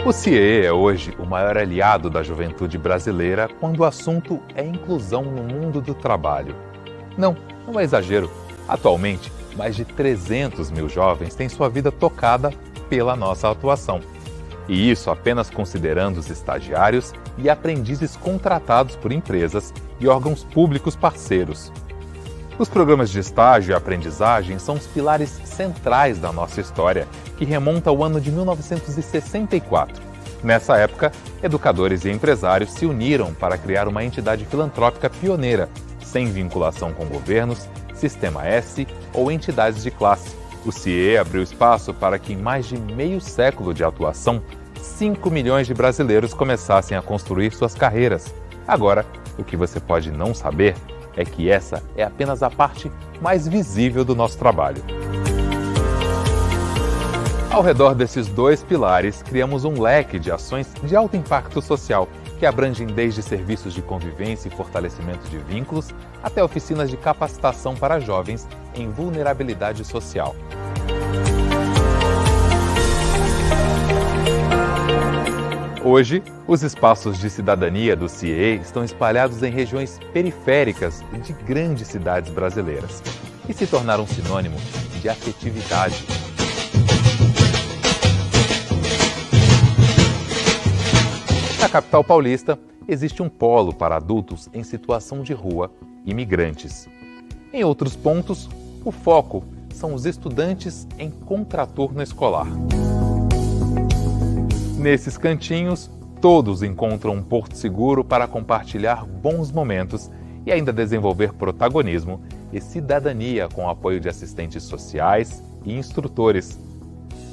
O CIE é hoje o maior aliado da juventude brasileira quando o assunto é inclusão no mundo do trabalho. Não é exagero. Atualmente, mais de 300 mil jovens têm sua vida tocada pela nossa atuação. E isso apenas considerando os estagiários e aprendizes contratados por empresas e órgãos públicos parceiros. Os programas de estágio e aprendizagem são os pilares centrais da nossa história, que remonta ao ano de 1964. Nessa época, educadores e empresários se uniram para criar uma entidade filantrópica pioneira, sem vinculação com governos, Sistema S ou entidades de classe. O CIE abriu espaço para que, em mais de meio século de atuação, 5 milhões de brasileiros começassem a construir suas carreiras. Agora, o que você pode não saber é que essa é apenas a parte mais visível do nosso trabalho. Ao redor desses dois pilares, criamos um leque de ações de alto impacto social, que abrangem desde serviços de convivência e fortalecimento de vínculos, até oficinas de capacitação para jovens em vulnerabilidade social. Hoje, os espaços de cidadania do CIE estão espalhados em regiões periféricas de grandes cidades brasileiras e se tornaram sinônimo de afetividade. Na capital paulista, existe um polo para adultos em situação de rua e migrantes. Em outros pontos, o foco são os estudantes em contraturno escolar. Nesses cantinhos, todos encontram um porto seguro para compartilhar bons momentos e ainda desenvolver protagonismo e cidadania com o apoio de assistentes sociais e instrutores.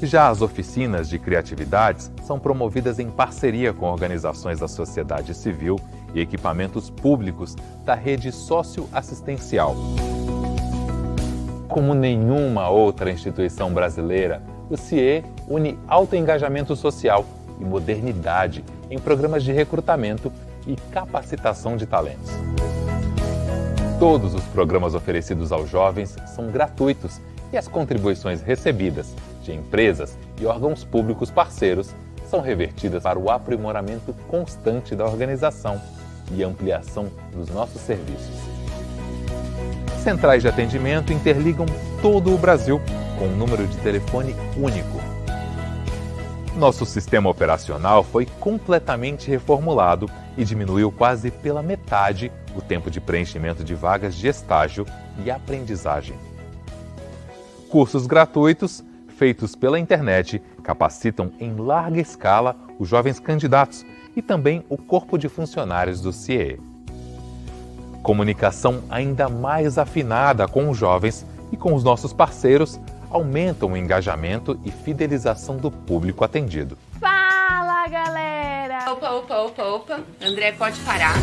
Já as oficinas de criatividades são promovidas em parceria com organizações da sociedade civil e equipamentos públicos da rede socioassistencial. Como nenhuma outra instituição brasileira, o CIE une alto engajamento social e modernidade em programas de recrutamento e capacitação de talentos. Todos os programas oferecidos aos jovens são gratuitos e as contribuições recebidas de empresas e órgãos públicos parceiros são revertidas para o aprimoramento constante da organização e ampliação dos nossos serviços. Centrais de atendimento interligam todo o Brasil com um número de telefone único. Nosso sistema operacional foi completamente reformulado e diminuiu quase pela metade o tempo de preenchimento de vagas de estágio e aprendizagem. Cursos gratuitos, feitos pela internet, capacitam em larga escala os jovens candidatos e também o corpo de funcionários do CIE. Comunicação ainda mais afinada com os jovens e com os nossos parceiros aumentam o engajamento e fidelização do público atendido. Fala, galera! Opa. André, pode parar.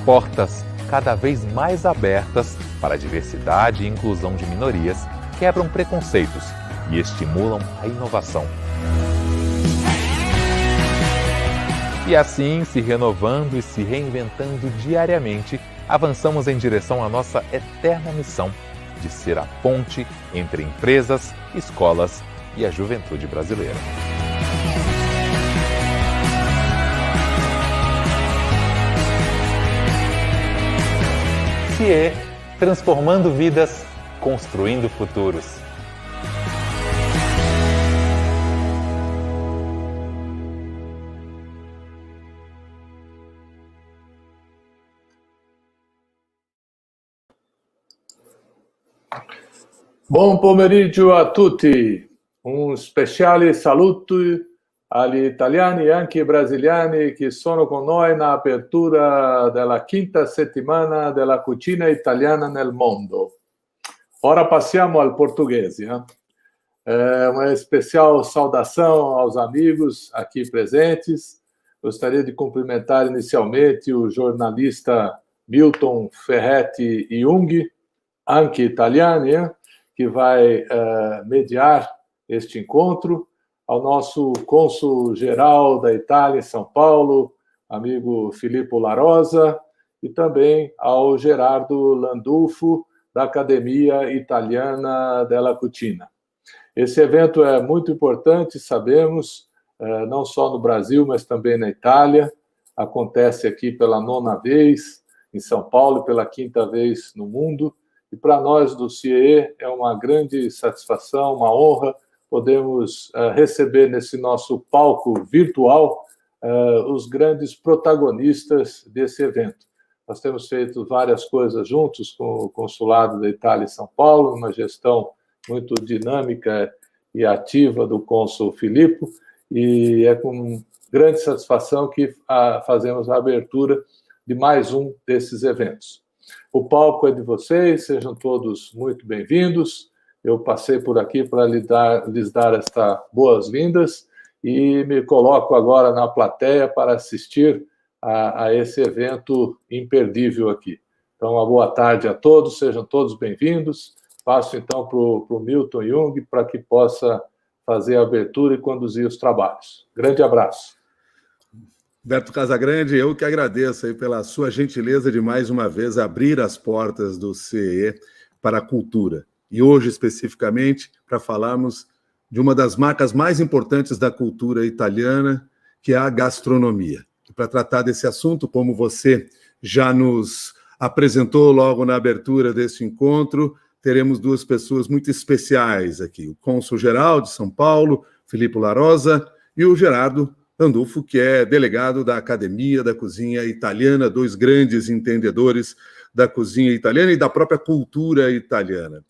Portas cada vez mais abertas para a diversidade e inclusão de minorias quebram preconceitos e estimulam a inovação. E assim, se renovando e se reinventando diariamente, avançamos em direção à nossa eterna missão de ser a ponte entre empresas, escolas e a juventude brasileira. CIE, transformando vidas, construindo futuros. Buon pomeriggio a tutti, un speciale saluto agli italiani e anche brasiliani che sono con noi na apertura della quinta settimana della cucina italiana nel mondo. Ora passiamo al português. Uma especial saudação aos amigos aqui presentes. Gostaria de cumprimentar inicialmente o jornalista Milton Ferretti Jung, anche italiano, que vai mediar este encontro, ao nosso cônsul-geral da Itália em São Paulo, amigo Filippo La Rosa, e também ao Gerardo Landulfo, da Academia Italiana della Cucina. Esse evento é muito importante, sabemos, não só no Brasil, mas também na Itália. Acontece aqui pela 9ª vez em São Paulo, pela 5ª vez no mundo. E para nós do CIEE é uma grande satisfação, uma honra podermos receber nesse nosso palco virtual os grandes protagonistas desse evento. Nós temos feito várias coisas juntos com o Consulado da Itália em São Paulo, uma gestão muito dinâmica e ativa do cônsul Filippo, e é com grande satisfação que fazemos a abertura de mais um desses eventos. O palco é de vocês, sejam todos muito bem-vindos. Eu passei por aqui para lhes dar estas boas-vindas e me coloco agora na plateia para assistir a esse evento imperdível aqui. Então, uma boa tarde a todos, sejam todos bem-vindos. Passo, então, para o Milton Jung, para que possa fazer a abertura e conduzir os trabalhos. Grande abraço. Beto Casagrande, eu que agradeço aí pela sua gentileza de, mais uma vez, abrir as portas do CIEE para a cultura. E hoje, especificamente, para falarmos de uma das marcas mais importantes da cultura italiana, que é a gastronomia. E para tratar desse assunto, como você já nos apresentou logo na abertura desse encontro, teremos duas pessoas muito especiais aqui. O cônsul-geral de São Paulo, Filippo La Rosa, e o Gerardo Landulfo, que é delegado da Academia da Cozinha Italiana, dois grandes entendedores da cozinha italiana e da própria cultura italiana.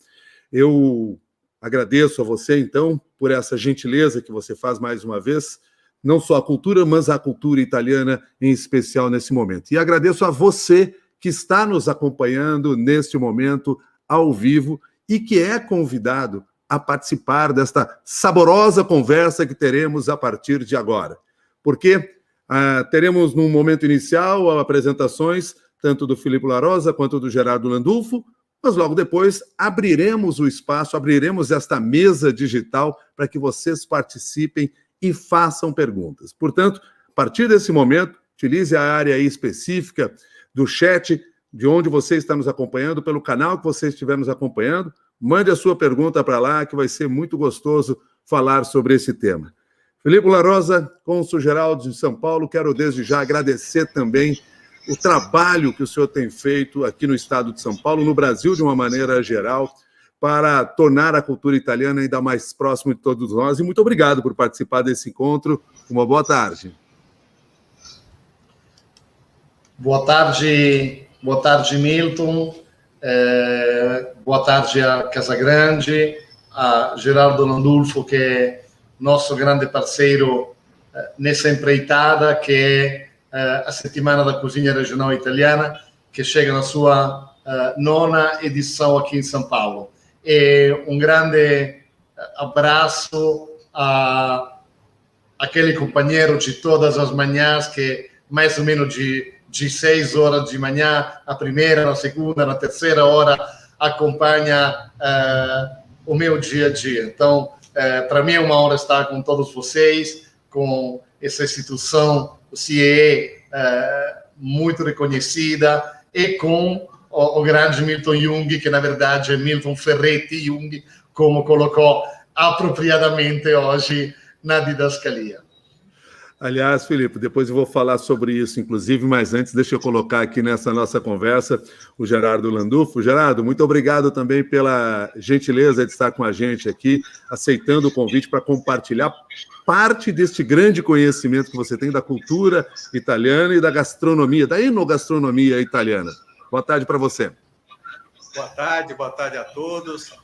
Eu agradeço a você, então, por essa gentileza que você faz mais uma vez, não só a cultura, mas a cultura italiana em especial nesse momento. E agradeço a você que está nos acompanhando neste momento ao vivo e que é convidado a participar desta saborosa conversa que teremos a partir de agora. Porque teremos, num momento inicial, apresentações tanto do Filippo La Rosa quanto do Gerardo Landulfo, mas logo depois abriremos o espaço, abriremos esta mesa digital para que vocês participem e façam perguntas. Portanto, a partir desse momento, utilize a área aí específica do chat, de onde você está nos acompanhando, pelo canal que você estiver nos acompanhando, mande a sua pergunta para lá, que vai ser muito gostoso falar sobre esse tema. Filippo La Rosa, cônsul-geral de São Paulo, quero desde já agradecer também o trabalho que o senhor tem feito aqui no estado de São Paulo, no Brasil de uma maneira geral, para tornar a cultura italiana ainda mais próxima de todos nós. E muito obrigado por participar desse encontro. Uma boa tarde. Boa tarde, Milton. Boa tarde a Casagrande, a Gerardo Landulfo, que é nosso grande parceiro nessa empreitada, que é a Settimana da Cozinha Regional Italiana, que chega na sua 9ª edição aqui em São Paulo. E um grande abraço a aquele companheiro de todas as manhãs que mais ou menos de 6 horas de manhã, a primeira, na segunda, na terceira hora, acompanha o meu dia a dia. Então, para mim é uma honra estar com todos vocês, com essa instituição, o CIEE, muito reconhecida, e com o grande Milton Jung, que na verdade é Milton Ferretti Jung, como colocou apropriadamente hoje na didascalia. Aliás, Filipe, depois eu vou falar sobre isso, inclusive, mas antes deixa eu colocar aqui nessa nossa conversa o Gerardo Landulfo. Gerardo, muito obrigado também pela gentileza de estar com a gente aqui, aceitando o convite para compartilhar parte deste grande conhecimento que você tem da cultura italiana e da gastronomia, da enogastronomia italiana. Boa tarde para você. Boa tarde a todos.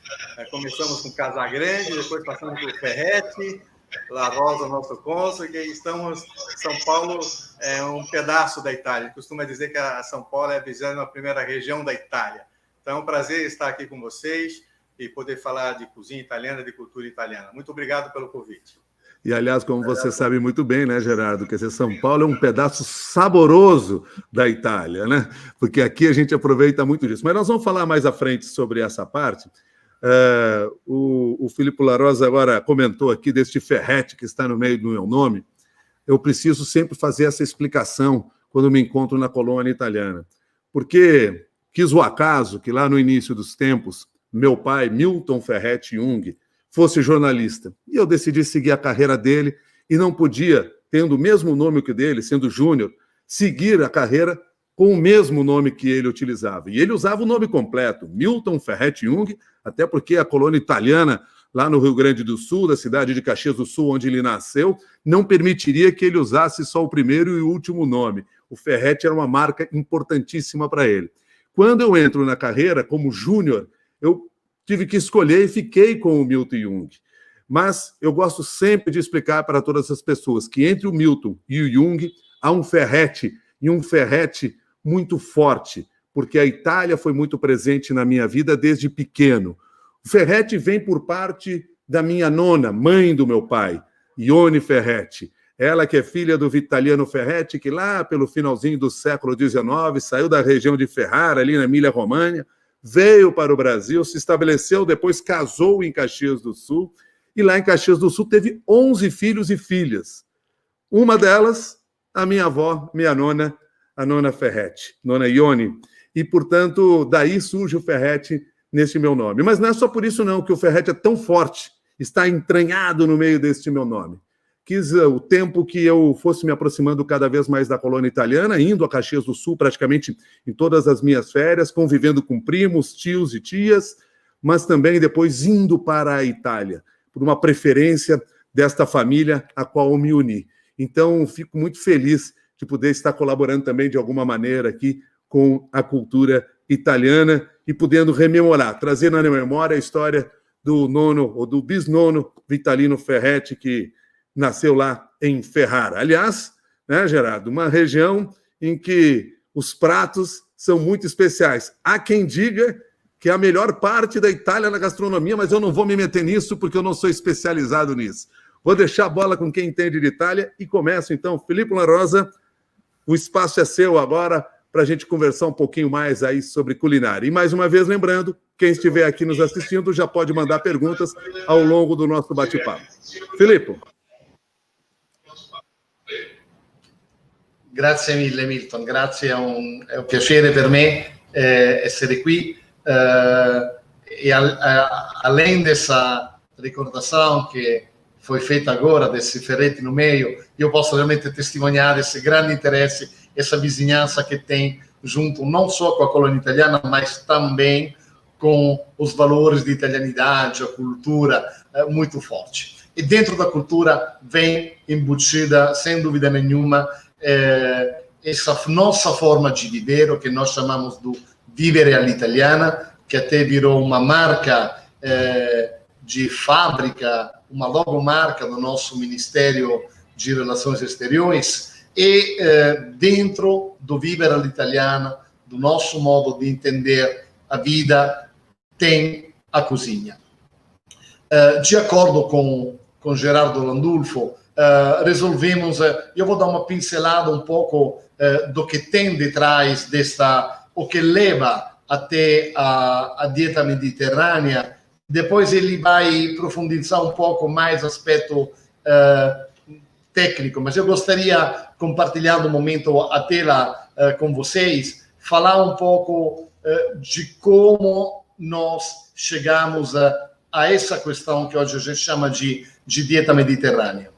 Começamos com Casagrande, depois passamos por Ferretti, La Rosa, nosso cônsul, e estamos. São Paulo é um pedaço da Itália. Costuma dizer que a São Paulo é a 21ª região da Itália. Então é um prazer estar aqui com vocês e poder falar de cozinha italiana, de cultura italiana. Muito obrigado pelo convite. E, aliás, como você sabe muito bem, né, Gerardo, quer dizer, São Paulo é um pedaço saboroso da Itália, né? Porque aqui a gente aproveita muito disso. Mas nós vamos falar mais à frente sobre essa parte. O Filippo La Rosa agora comentou aqui deste Ferretti que está no meio do meu nome. Eu preciso sempre fazer essa explicação quando me encontro na colônia italiana. Porque quis o acaso que lá no início dos tempos, meu pai, Milton Ferretti Jung, fosse jornalista. E eu decidi seguir a carreira dele e não podia, tendo o mesmo nome que o dele, sendo Júnior, seguir a carreira com o mesmo nome que ele utilizava. E ele usava o nome completo, Milton Ferretti Jung, até porque a colônia italiana, lá no Rio Grande do Sul, da cidade de Caxias do Sul, onde ele nasceu, não permitiria que ele usasse só o primeiro e o último nome. O Ferretti era uma marca importantíssima para ele. Quando eu entro na carreira como Júnior, eu tive que escolher e fiquei com o Milton Jung. Mas eu gosto sempre de explicar para todas as pessoas que entre o Milton e o Jung há um Ferretti, e um Ferretti muito forte, porque a Itália foi muito presente na minha vida desde pequeno. O Ferretti vem por parte da minha nona, mãe do meu pai, Ione Ferretti. Ela que é filha do Vitaliano Ferretti, que lá pelo finalzinho do século XIX saiu da região de Ferrara, ali na Emília-Romagna, veio para o Brasil, se estabeleceu, depois casou em Caxias do Sul, e lá em Caxias do Sul teve 11 filhos e filhas. Uma delas, a minha avó, minha nona, a nona Ferretti, nona Ione. E, portanto, daí surge o Ferretti nesse meu nome. Mas não é só por isso não que o Ferretti é tão forte, está entranhado no meio deste meu nome. Quis o tempo que eu fosse me aproximando cada vez mais da colônia italiana, indo a Caxias do Sul praticamente em todas as minhas férias, convivendo com primos, tios e tias, mas também depois indo para a Itália, por uma preferência desta família a qual eu me uni. Então, fico muito feliz de poder estar colaborando também de alguma maneira aqui com a cultura italiana e podendo rememorar, trazer na memória a história do nono ou do bisnono Vitalino Ferretti, que nasceu lá em Ferrara. Aliás, né, Gerardo, uma região em que os pratos são muito especiais. Há quem diga que é a melhor parte da Itália na gastronomia, mas eu não vou me meter nisso porque eu não sou especializado nisso. Vou deixar a bola com quem entende de Itália e começo então. Felipe La Rosa, o espaço é seu agora para a gente conversar um pouquinho mais aí sobre culinária. E mais uma vez, lembrando, quem estiver aqui nos assistindo já pode mandar perguntas ao longo do nosso bate-papo. Filippo. Grazie mille Milton, grazie, è un piacere per me essere qui e além dessa recordação que foi feita agora desse Ferretti no meio, eu posso realmente testemunhar esse grande interesse, essa vizinhança que tem junto não só com a colônia italiana, mas também com os valores de italianidade, a cultura muito forte. E dentro da cultura vem embutida, sem dúvida nenhuma, essa nossa forma de viver, o que nós chamamos do vivere all'italiana, que até virou uma marca de fábrica, uma logomarca do nosso Ministério de Relações Exteriores, e dentro do vivere all'italiana, do nosso modo de entender a vida, tem a cozinha. De acordo com Gerardo Landulfo, resolvemos, eu vou dar uma pincelada um pouco do que tem detrás o que leva até a dieta mediterrânea. Depois ele vai profundizar um pouco mais aspecto técnico, mas eu gostaria, compartilhando um momento a tela com vocês, falar um pouco de como nós chegamos a essa questão que hoje a gente chama de dieta mediterrânea.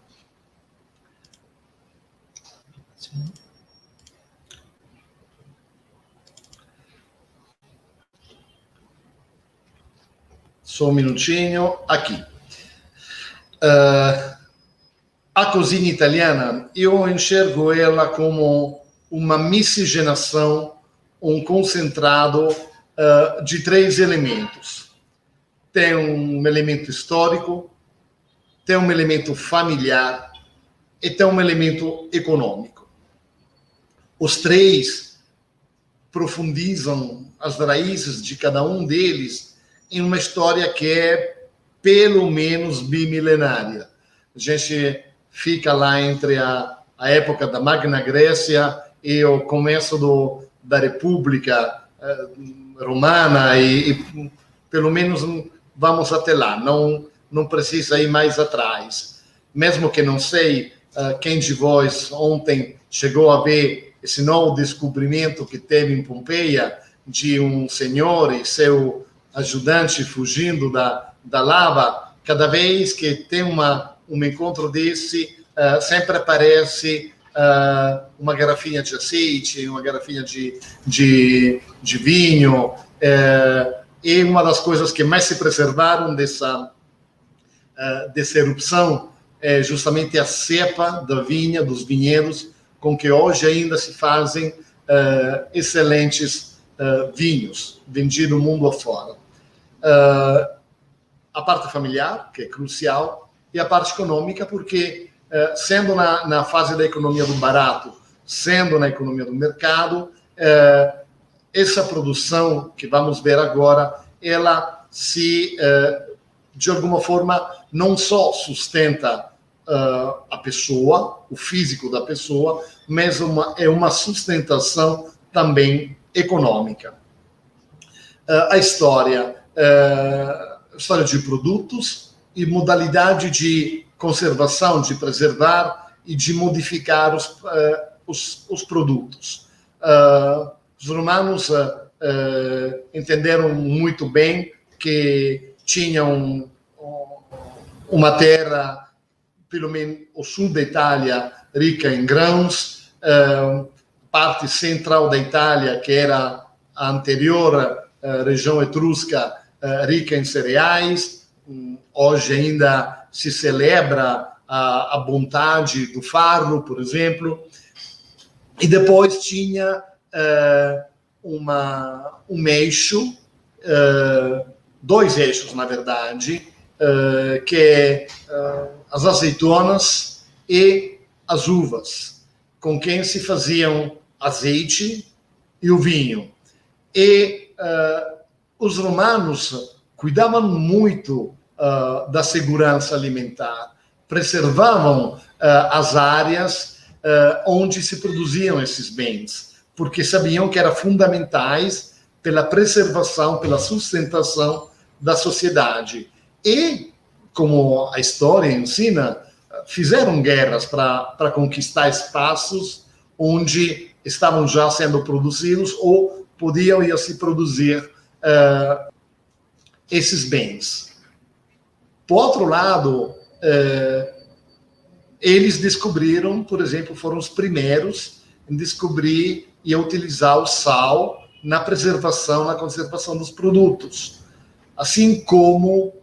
Só um minutinho, aqui. A cozinha italiana, eu enxergo ela como uma miscigenação, um concentrado de 3 elementos. Tem um elemento histórico, tem um elemento familiar e tem um elemento econômico. Os 3 profundizam as raízes de cada um deles em uma história que é pelo menos bimilenária. A gente fica lá entre a época da Magna Grécia e o começo da República Romana e pelo menos vamos até lá, não precisa ir mais atrás. Mesmo que não sei quem de vós ontem chegou a ver esse novo descobrimento que teve em Pompeia de um senhor e seu ajudante fugindo da lava, cada vez que tem um encontro desse, sempre aparece uma garrafinha de azeite, uma garrafinha de vinho, e uma das coisas que mais se preservaram dessa erupção é justamente a cepa da vinha, dos vinhedos, com que hoje ainda se fazem excelentes vinhos, vendidos mundo afora. A parte familiar, que é crucial, e a parte econômica, porque sendo na fase da economia do barato, sendo na economia do mercado, essa produção que vamos ver agora, ela de alguma forma, não só sustenta a pessoa, o físico da pessoa, mas é uma sustentação também econômica. A história de produtos e modalidade de conservação, de preservar e de modificar os produtos. Os romanos entenderam muito bem que tinham uma terra, pelo menos o sul da Itália, rica em grãos, parte central da Itália, que era a anterior região etrusca, rica em cereais. Hoje ainda se celebra a bondade do farro, por exemplo. E depois tinha um eixo, dois eixos, na verdade, que é as azeitonas e as uvas, com quem se faziam azeite e o vinho. E os romanos cuidavam muito da segurança alimentar, preservavam as áreas onde se produziam esses bens, porque sabiam que eram fundamentais pela preservação, pela sustentação da sociedade. E, como a história ensina, fizeram guerras para conquistar espaços onde estavam já sendo produzidos ou podiam ir se produzir esses bens. Por outro lado, eles descobriram, por exemplo, foram os primeiros em descobrir e a utilizar o sal na preservação, na conservação dos produtos. Assim como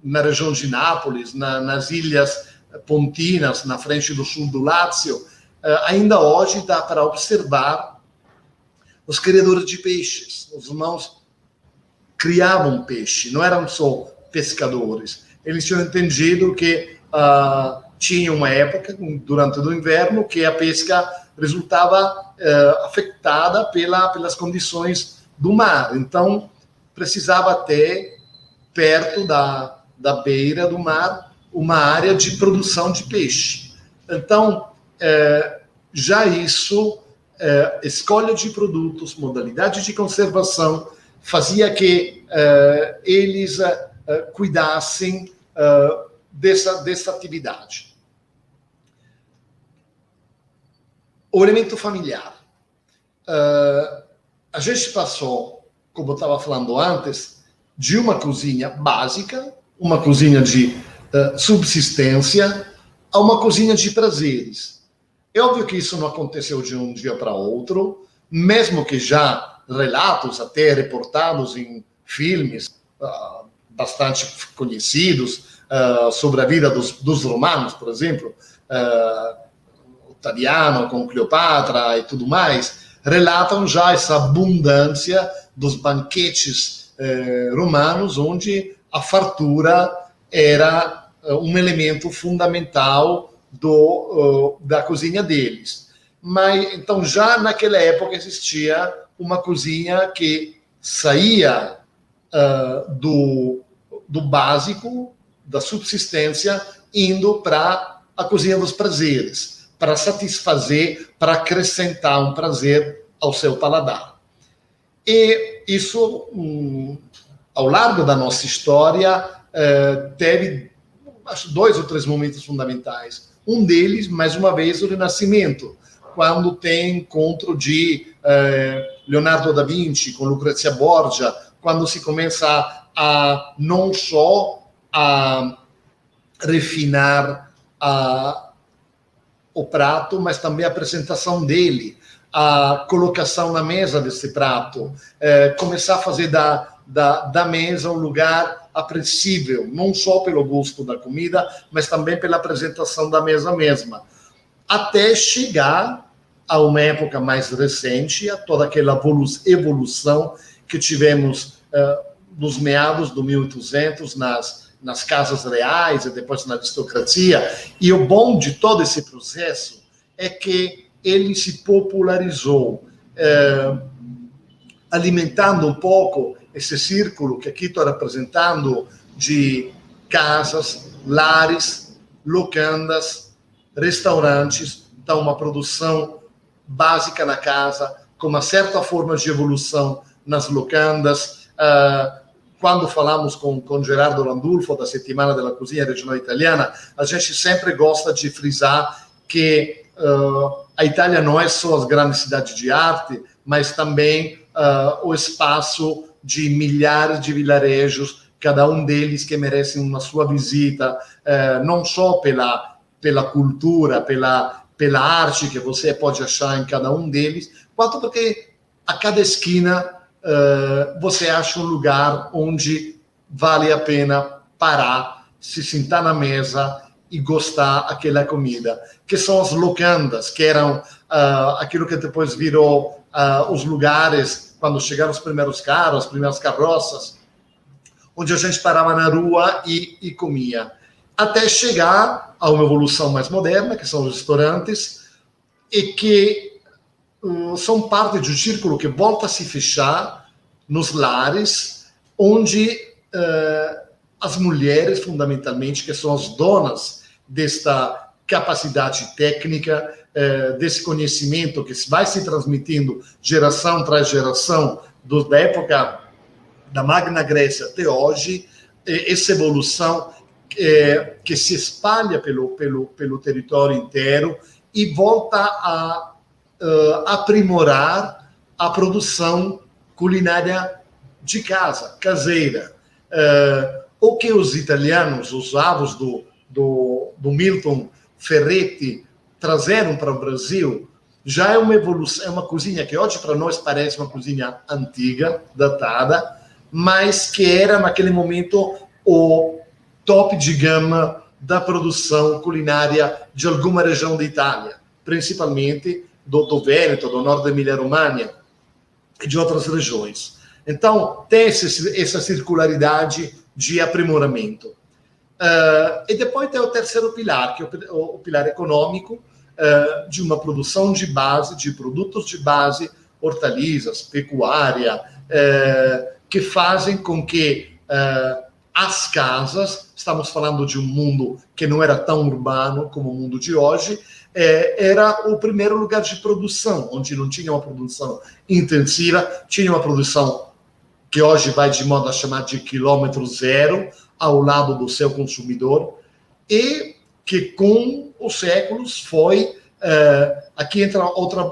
na região de Nápoles, nas ilhas pontinas, na frente do sul do Lácio, ainda hoje dá para observar os criadores de peixes. Os irmãos criavam peixe, não eram só pescadores. Eles tinham entendido que tinha uma época, durante o inverno, que a pesca resultava afetada pelas condições do mar. Então, precisava ter, perto da beira do mar, uma área de produção de peixe. Então, já isso, escolha de produtos, modalidade de conservação, fazia que eles cuidassem dessa atividade. O elemento familiar. A gente passou, como eu estava falando antes, de uma cozinha básica, uma cozinha de subsistência, a uma cozinha de prazeres. É óbvio que isso não aconteceu de um dia para outro, mesmo que já relatos, até reportados em filmes bastante conhecidos, sobre a vida dos romanos, por exemplo, Otaviano com Cleopatra e tudo mais, relatam já essa abundância dos banquetes romanos, onde a fartura era um elemento fundamental da cozinha deles. Mas então já naquela época existia uma cozinha que saía do básico, da subsistência, indo para a cozinha dos prazeres, para satisfazer, para acrescentar um prazer ao seu paladar. E isso, ao largo da nossa história, teve, acho, 2 ou 3 momentos fundamentais. Um deles, mais uma vez, o Renascimento, quando tem encontro de Leonardo da Vinci com Lucrezia Borgia, quando se começa a não só a refinar o prato, mas também a apresentação dele, a colocação na mesa desse prato, começar a fazer da mesa um lugar apreciável, não só pelo gosto da comida, mas também pela apresentação da mesa mesma, até chegar a uma época mais recente, a toda aquela evolução que tivemos nos meados do 1800 nas casas reais e depois na aristocracia. E o bom de todo esse processo é que ele se popularizou, alimentando um pouco esse círculo que aqui estou representando de casas, lares, locandas, restaurantes. Então, uma produção básica na casa, com uma certa forma de evolução nas locandas. Quando falamos com Gerardo Landulfo, da Settimana della Cucina Regional Italiana, a gente sempre gosta de frisar que a Itália não é só as grandes cidades de arte, mas também o espaço de milhares de vilarejos, cada um deles que merecem uma sua visita, não só pela cultura, pela arte que você pode achar em cada um deles, quanto porque a cada esquina você acha um lugar onde vale a pena parar, se sentar na mesa e gostar daquela comida, que são as locandas, que eram aquilo que depois virou os lugares, quando chegaram os primeiros carros, as primeiras carroças, onde a gente parava na rua e comia, até chegar a uma evolução mais moderna, que são os restaurantes, e que são parte de um círculo que volta a se fechar nos lares, onde as mulheres, fundamentalmente, que são as donas desta capacidade técnica, desse conhecimento que vai se transmitindo geração tras geração, da época da Magna Grécia até hoje, essa evolução que se espalha pelo território inteiro e volta a aprimorar a produção culinária de casa, caseira. O que os italianos, os avós do Milton Ferretti, trazeram para o Brasil já é uma evolução, é uma cozinha que hoje para nós parece uma cozinha antiga, datada, mas que era naquele momento o top de gama da produção culinária de alguma região da Itália, principalmente do Vêneto, do norte da Emília-Romagna e de outras regiões. Então, tem essa circularidade de aprimoramento. E depois tem o terceiro pilar, que é o pilar econômico, de uma produção de base, de produtos de base, hortaliças, pecuária, que fazem com que as casas, estamos falando de um mundo que não era tão urbano como o mundo de hoje, era o primeiro lugar de produção, onde não tinha uma produção intensiva, tinha uma produção que hoje vai de modo a chamar de quilômetro zero, ao lado do seu consumidor, e que com os séculos foi, aqui entra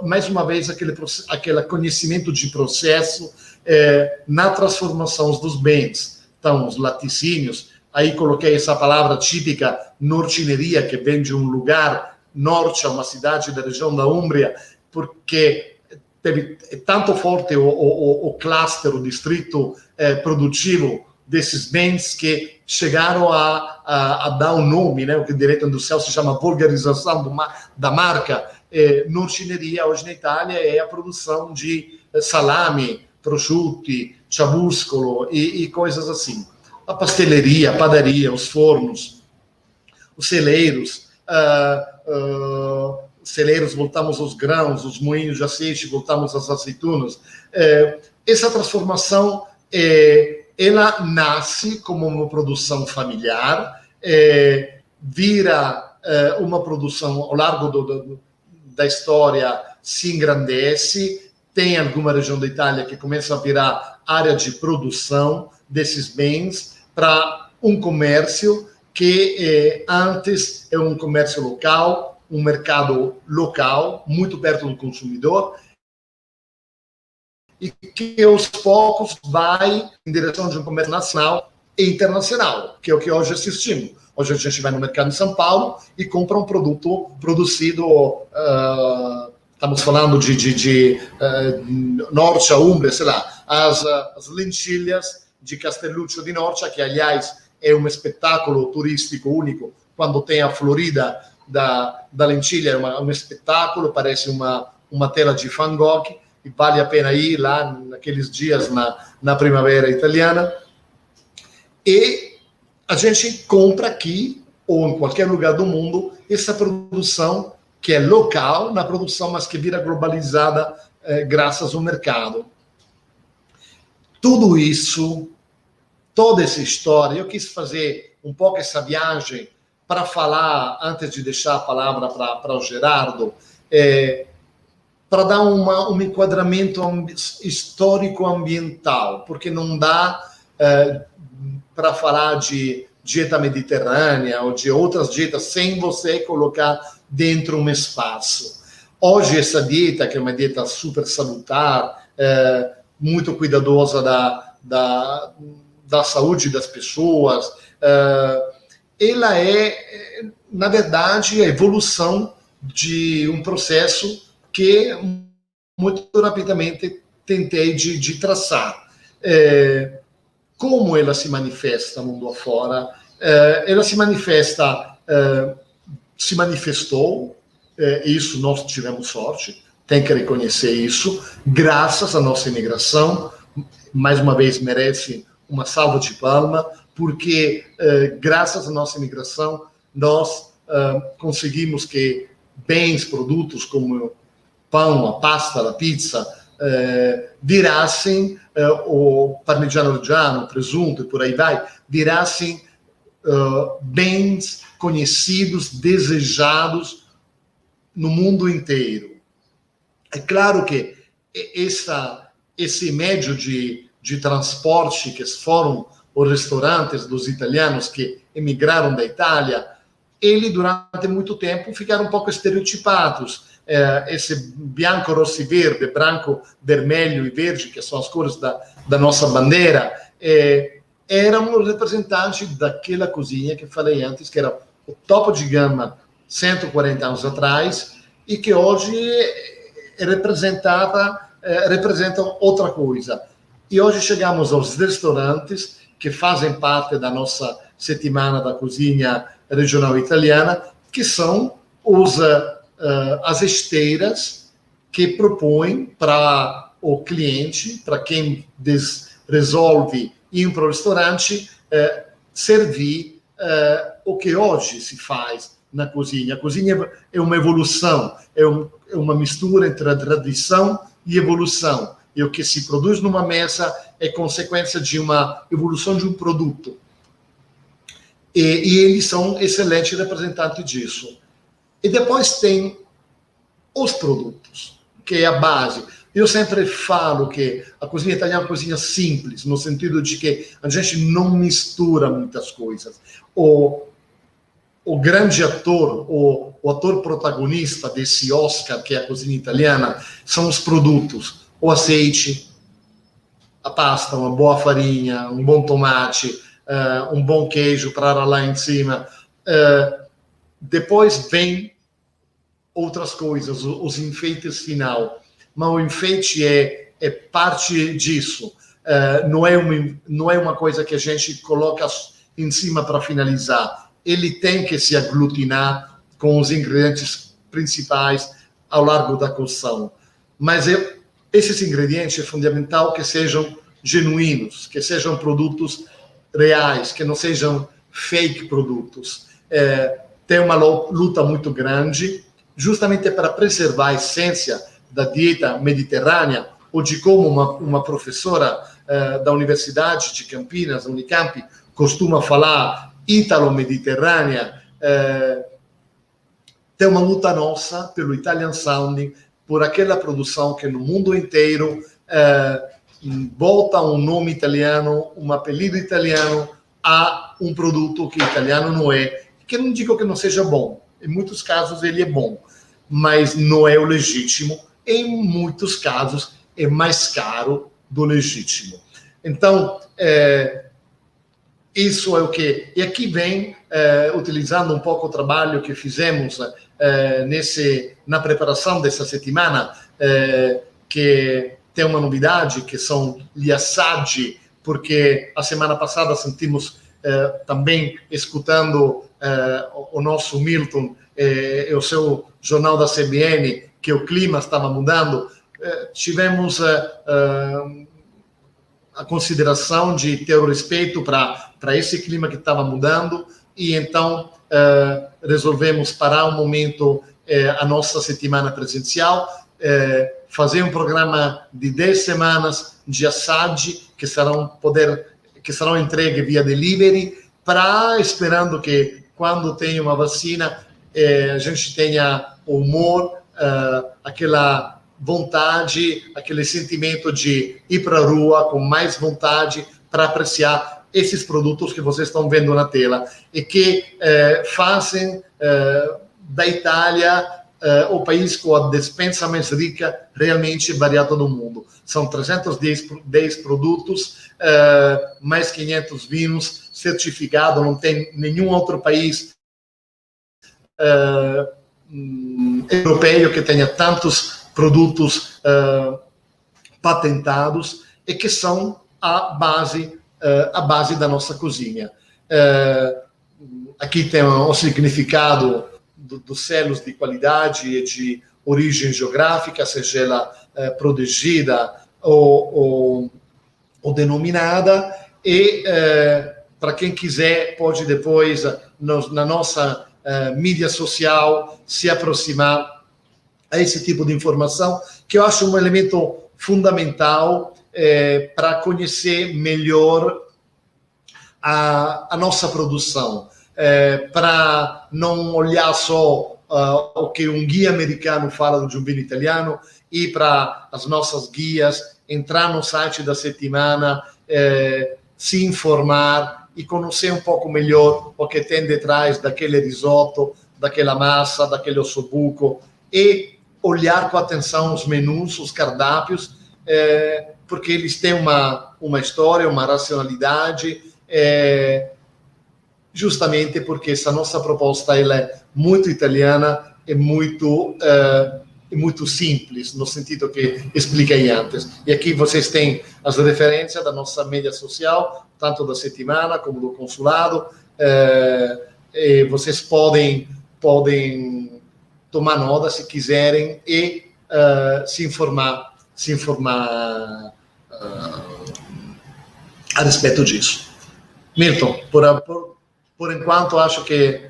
mais uma vez aquele conhecimento de processo na transformação dos bens. Então, os laticínios, aí coloquei essa palavra típica, nortineria, que vem de um lugar, norte, uma cidade da região da Umbria, porque teve tanto forte o cluster, o distrito produtivo desses bens, que chegaram a dar um nome, né, o que em direito industrial se chama vulgarização da marca. Nortineria, hoje na Itália, é a produção de salame, prosciutti, ciauscolo e coisas assim. A pastelaria, a padaria, os fornos, os celeiros, voltamos aos grãos, os moinhos de azeite, voltamos às azeitonas. Essa transformação, ela nasce como uma produção familiar, vira uma produção ao largo da história, se engrandece, tem alguma região da Itália que começa a virar área de produção desses bens para um comércio que antes é um comércio local, um mercado local, muito perto do consumidor, e que aos poucos vai em direção de um comércio nacional e internacional, que é o que hoje assistimos. Hoje a gente vai no mercado em São Paulo e compra um produto produzido, estamos falando de Norcia, Umbria, sei lá, as lentilhas de Castelluccio di Norcia, que aliás é um espetáculo turístico único. Quando tem a florida da lentilha, é um espetáculo, parece uma tela de Van Gogh, e vale a pena ir lá naqueles dias na primavera italiana. E a gente compra aqui, ou em qualquer lugar do mundo, essa produção que é local, na produção, mas que vira globalizada graças ao mercado. Tudo isso, toda essa história, eu quis fazer um pouco essa viagem para falar, antes de deixar a palavra para o Gerardo, para dar um enquadramento histórico-ambiental, porque não dá para falar de dieta mediterrânea ou de outras dietas sem você colocar dentro um espaço. Hoje, essa dieta, que é uma dieta super salutar, muito cuidadosa da saúde das pessoas, ela é, na verdade, a evolução de um processo que muito rapidamente tentei de traçar. Como ela se manifesta mundo afora? Ela se manifestou, isso nós tivemos sorte, tem que reconhecer isso, graças à nossa imigração, mais uma vez merece uma salva de palmas, porque graças à nossa imigração nós conseguimos que bens, produtos como pão, a pasta, a pizza, virassem, o parmigiano reggiano, o presunto e por aí vai, virassem bens conhecidos, desejados no mundo inteiro. É claro que esse médio de transporte que foram os restaurantes dos italianos que emigraram da Itália, ele durante muito tempo ficaram um pouco estereotipados. Esse bianco, rosso e verde, branco, vermelho e verde, que são as cores da nossa bandeira, eram representantes daquela cozinha que falei antes, que era o topo de gama 140 anos atrás, e que hoje representa outra coisa. E hoje chegamos aos restaurantes que fazem parte da nossa settimana da cozinha regional italiana, que são as esteiras que propõem para o cliente, para quem resolve ir para o restaurante, servir o que hoje se faz na cozinha. A cozinha é uma evolução, é uma mistura entre a tradição e evolução. E o que se produz numa mesa é consequência de uma evolução de um produto. E eles são excelentes representantes disso. E depois tem os produtos, que é a base. Eu sempre falo que a cozinha italiana é uma cozinha simples, no sentido de que a gente não mistura muitas coisas. O grande ator, o ator protagonista desse Oscar, que é a cozinha italiana, são os produtos. O azeite, a pasta, uma boa farinha, um bom tomate, um bom queijo para lá em cima. Depois vem outras coisas, os enfeites final. Mas o enfeite é parte disso. Não é uma coisa que a gente coloca em cima para finalizar. Ele tem que se aglutinar com os ingredientes principais ao largo da cocção. Mas esses ingredientes é fundamental que sejam genuínos, que sejam produtos reais, que não sejam fake produtos. Tem uma luta muito grande, justamente para preservar a essência da dieta mediterrânea, ou de como uma professora da Universidade de Campinas, Unicamp, costuma falar ítalo-mediterrânea. Tem uma luta nossa pelo Italian Sounding, por aquela produção que no mundo inteiro volta um nome italiano, um apelido italiano a um produto que italiano não é. Que não digo que não seja bom, em muitos casos ele é bom, mas não é o legítimo. Em muitos casos é mais caro do legítimo. Então, isso é o que... E aqui vem, utilizando um pouco o trabalho que fizemos na preparação dessa semana, que tem uma novidade, que são gli assaggi, porque a semana passada sentimos também, escutando o nosso Milton e o seu jornal da CBN, que o clima estava mudando, tivemos a consideração de ter o respeito para esse clima que estava mudando, e então resolvemos parar um momento a nossa semana presencial, fazer um programa de 10 semanas de assaggi que serão entregues via delivery, esperando que quando tenha uma vacina a gente tenha o humor, aquela vontade, aquele sentimento de ir para a rua com mais vontade para apreciar esses produtos que vocês estão vendo na tela e que fazem da Itália o país com a despensa mais rica realmente variada do mundo. São 310 produtos, mais 500 vinhos certificados, não tem nenhum outro país europeu que tenha tantos produtos patentados e que são a base da nossa cozinha. Aqui tem o significado dos selos de qualidade e de origem geográfica, seja ela protegida ou denominada, e para quem quiser pode depois na nossa mídia social se aproximar a esse tipo de informação, que eu acho um elemento fundamental para conhecer melhor a nossa produção, para não olhar só o que um guia americano fala de um vinho italiano, ir para as nossas guias, entrar no site da semana, se informar e conhecer um pouco melhor o que tem detrás daquele risoto, daquela massa, daquele ossobuco, e olhar com atenção os menus, os cardápios, porque eles têm uma história, uma racionalidade, justamente porque essa nossa proposta ela é muito italiana e muito simples, no sentido que expliquei antes. E aqui vocês têm as referências da nossa mídia social, tanto da semana como do consulado, e vocês podem tomar nota se quiserem e se informar a respeito disso. Milton, por enquanto acho que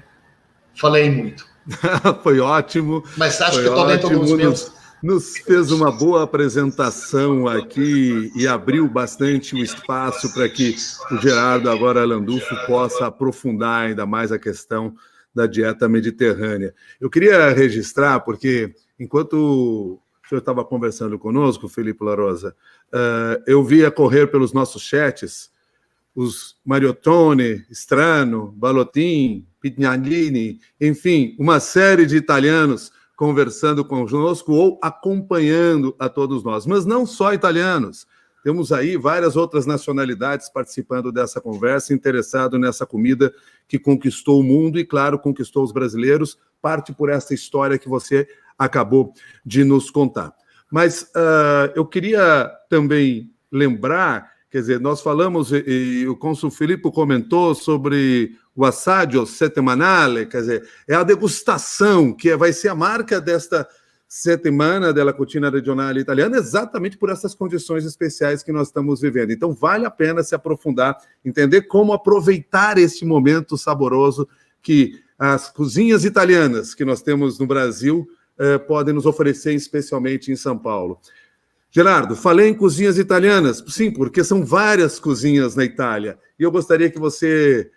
falei muito. Foi ótimo. Mas acho que estou dentro dos meus... Nos fez uma boa apresentação aqui e abriu bastante o espaço para que o Gerardo agora Landulfo possa aprofundar ainda mais a questão da dieta mediterrânea. Eu queria registrar, porque enquanto o senhor estava conversando conosco, Felipe Larosa, eu via correr pelos nossos chats os Mariottone, Strano, Balottin, Pignanini, enfim, uma série de italianos conversando conosco ou acompanhando a todos nós. Mas não só italianos. Temos aí várias outras nacionalidades participando dessa conversa, interessado nessa comida que conquistou o mundo e, claro, conquistou os brasileiros, parte por essa história que você acabou de nos contar. Mas eu queria também lembrar, quer dizer, nós falamos, e o cônsul Filippo comentou sobre o assaggio settimanale, quer dizer, é a degustação, que vai ser a marca desta settimana della cucina regionale italiana, exatamente por essas condições especiais que nós estamos vivendo. Então, vale a pena se aprofundar, entender como aproveitar esse momento saboroso que as cozinhas italianas que nós temos no Brasil podem nos oferecer, especialmente em São Paulo. Gerardo, falei em cozinhas italianas, sim, porque são várias cozinhas na Itália, e eu gostaria que você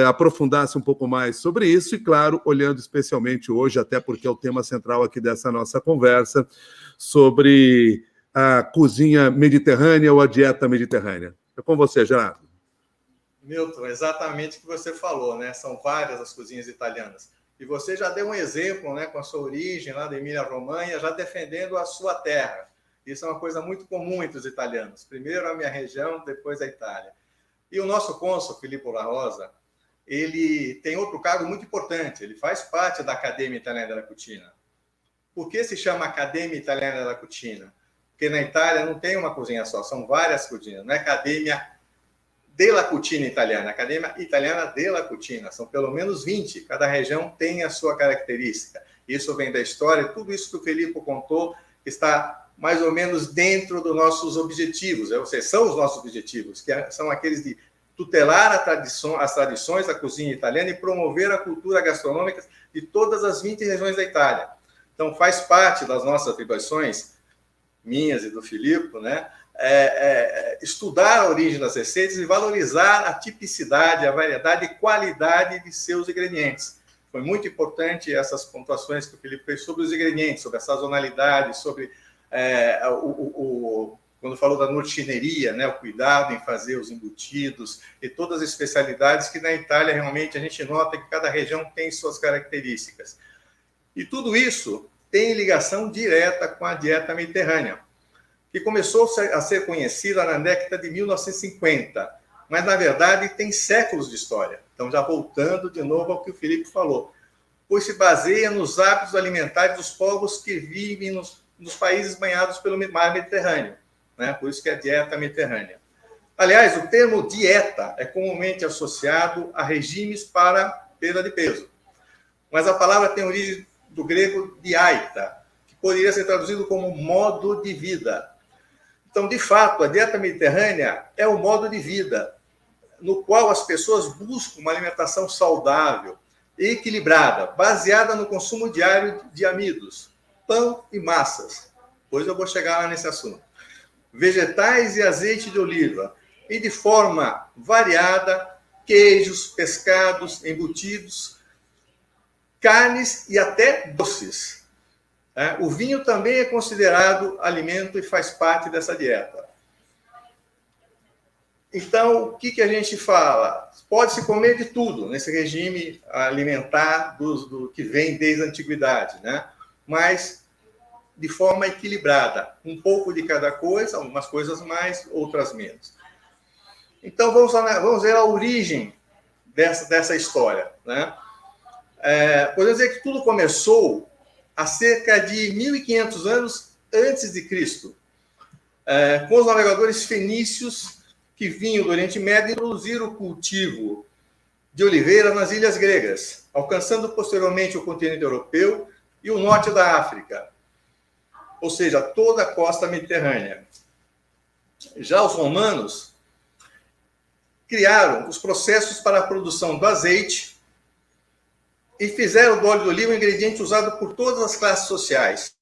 aprofundasse um pouco mais sobre isso, e claro, olhando especialmente hoje, até porque é o tema central aqui dessa nossa conversa, sobre a cozinha mediterrânea ou a dieta mediterrânea. É com você, Gerardo. Milton, exatamente o que você falou, né? São várias as cozinhas italianas. E você já deu um exemplo, né, com a sua origem lá da Emília-Romanha, já defendendo a sua terra. Isso é uma coisa muito comum entre os italianos. Primeiro a minha região, depois a Itália. E o nosso cônsul, Filippo La Rosa, ele tem outro cargo muito importante. Ele faz parte da Academia Italiana della Cucina. Por que se chama Academia Italiana della Cucina? Porque na Itália não tem uma cozinha só, são várias cozinhas. Não é Academia della Cucina Italiana, Academia Italiana della Cucina. São pelo menos 20. Cada região tem a sua característica. Isso vem da história. Tudo isso que o Filippo contou está mais ou menos dentro dos nossos objetivos. Ou seja, são os nossos objetivos, que são aqueles de tutelar as tradições da cozinha italiana e promover a cultura gastronômica de todas as 20 regiões da Itália. Então, faz parte das nossas atribuições, minhas e do Filippo, né? Estudar a origem das receitas e valorizar a tipicidade, a variedade e qualidade de seus ingredientes. Foi muito importante essas pontuações que o Filippo fez sobre os ingredientes, sobre a sazonalidade, sobre quando falou da nortineria, né, o cuidado em fazer os embutidos e todas as especialidades que na Itália realmente a gente nota que cada região tem suas características. E tudo isso tem ligação direta com a dieta mediterrânea, que começou a ser conhecida na década de 1950, mas na verdade tem séculos de história. Então, já voltando de novo ao que o Filippo falou, pois se baseia nos hábitos alimentares dos povos que vivem nos países banhados pelo mar Mediterrâneo, né? Por isso que é dieta mediterrânea. Aliás, o termo dieta é comumente associado a regimes para perda de peso, mas a palavra tem origem do grego diaita, que poderia ser traduzido como modo de vida. Então, de fato, a dieta mediterrânea é o modo de vida no qual as pessoas buscam uma alimentação saudável e equilibrada, baseada no consumo diário de amidos, pão e massas. Depois eu vou chegar lá nesse assunto. Vegetais e azeite de oliva. E de forma variada, queijos, pescados, embutidos, carnes e até doces. O vinho também é considerado alimento e faz parte dessa dieta. Então, o que a gente fala? Pode-se comer de tudo nesse regime alimentar do que vem desde a antiguidade, né? Mas de forma equilibrada. Um pouco de cada coisa, algumas coisas mais, outras menos. Então, vamos ver a origem dessa história, né? Podemos dizer que tudo começou há cerca de 1.500 anos antes de Cristo, com os navegadores fenícios que vinham do Oriente Médio e introduziram o cultivo de oliveira nas ilhas gregas, alcançando posteriormente o continente europeu e o norte da África, ou seja, toda a costa mediterrânea. Já os romanos criaram os processos para a produção do azeite e fizeram do óleo de oliva um ingrediente usado por todas as classes sociais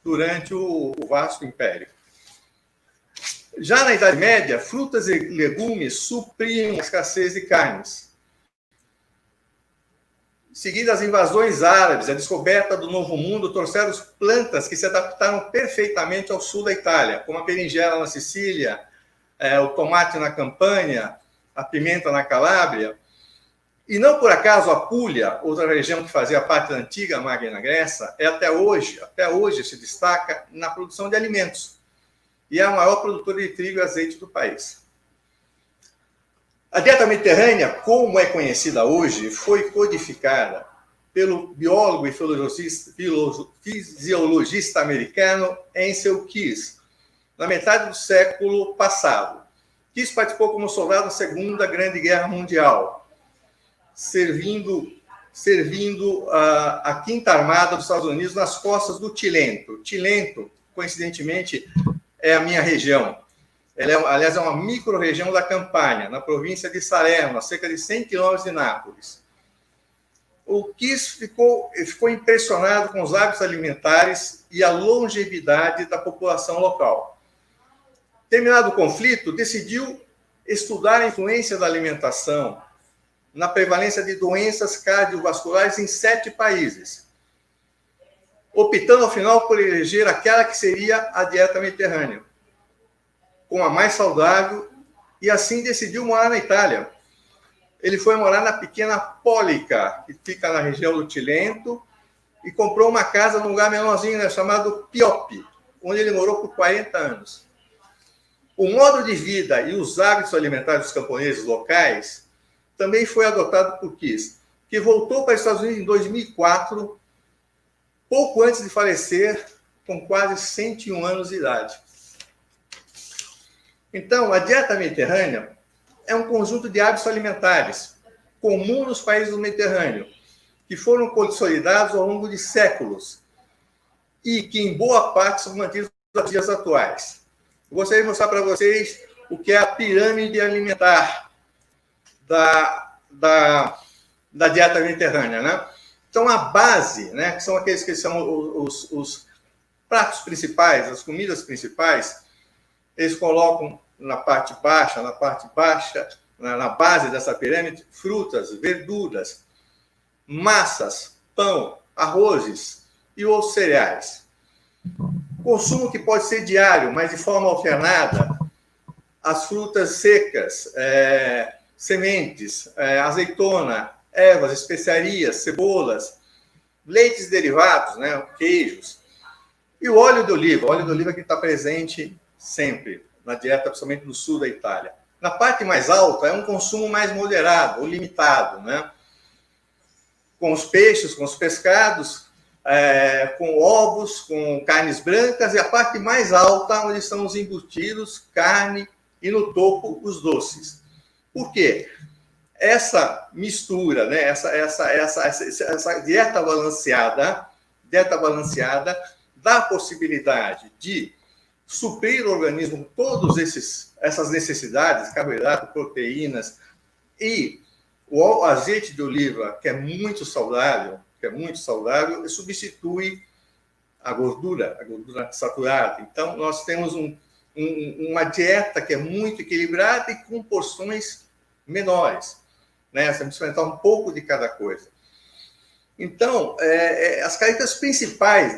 durante o vasto império. Já na Idade Média, frutas e legumes supriam a escassez de carnes. Seguindo as invasões árabes, a descoberta do Novo Mundo trouxeram plantas que se adaptaram perfeitamente ao sul da Itália, como a berinjela na Sicília, o tomate na Campânia, a pimenta na Calábria. E não por acaso a Puglia, outra região que fazia parte da antiga Magna Graecia, até hoje se destaca na produção de alimentos. E é a maior produtora de trigo e azeite do país. A dieta mediterrânea, como é conhecida hoje, foi codificada pelo biólogo e fisiologista americano Ansel Keys, na metade do século passado. Keys participou como soldado na Segunda Grande Guerra Mundial, servindo a Quinta Armada dos Estados Unidos nas costas do Cilento. Cilento, coincidentemente, é a minha região. Ela, aliás, é uma micro-região da Campania, na província de Salerno, a cerca de 100 quilômetros de Nápoles. O Keys ficou impressionado com os hábitos alimentares e a longevidade da população local. Terminado o conflito, decidiu estudar a influência da alimentação na prevalência de doenças cardiovasculares em 7 países, optando, ao final, por eleger aquela que seria a dieta mediterrânea, como a mais saudável, e assim decidiu morar na Itália. Ele foi morar na pequena Pólica, que fica na região do Cilento, e comprou uma casa num lugar menorzinho, né, chamado Pioppi, onde ele morou por 40 anos. O modo de vida e os hábitos alimentares dos camponeses locais também foi adotado por Kiss, que voltou para os Estados Unidos em 2004, pouco antes de falecer, com quase 101 anos de idade. Então, a dieta mediterrânea é um conjunto de hábitos alimentares comum nos países do Mediterrâneo, que foram consolidados ao longo de séculos e que, em boa parte, são mantidos nos dias atuais. Eu gostaria de mostrar para vocês o que é a pirâmide alimentar da dieta mediterrânea, né? Então, a base, né, que são aqueles que são os pratos principais, as comidas principais, eles colocam na parte baixa, na base dessa pirâmide, frutas, verduras, massas, pão, arrozes e outros cereais. Consumo que pode ser diário, mas de forma alternada, as frutas secas, sementes, azeitona, ervas, especiarias, cebolas, leites derivados, né, queijos, e o óleo de oliva que está presente sempre na dieta, principalmente no sul da Itália. Na parte mais alta é um consumo mais moderado ou limitado, né? Com os peixes, com os pescados, com ovos, com carnes brancas, e a parte mais alta, onde estão os embutidos, carne, e no topo, os doces. Por quê? Essa mistura, né? essa dieta balanceada dá a possibilidade de suprir o organismo com todas essas necessidades, carboidratos, proteínas, e o azeite de oliva, que é muito saudável, substitui a gordura saturada. Então, nós temos uma dieta que é muito equilibrada e com porções menores, né? Você precisa experimentar um pouco de cada coisa. Então, as características principais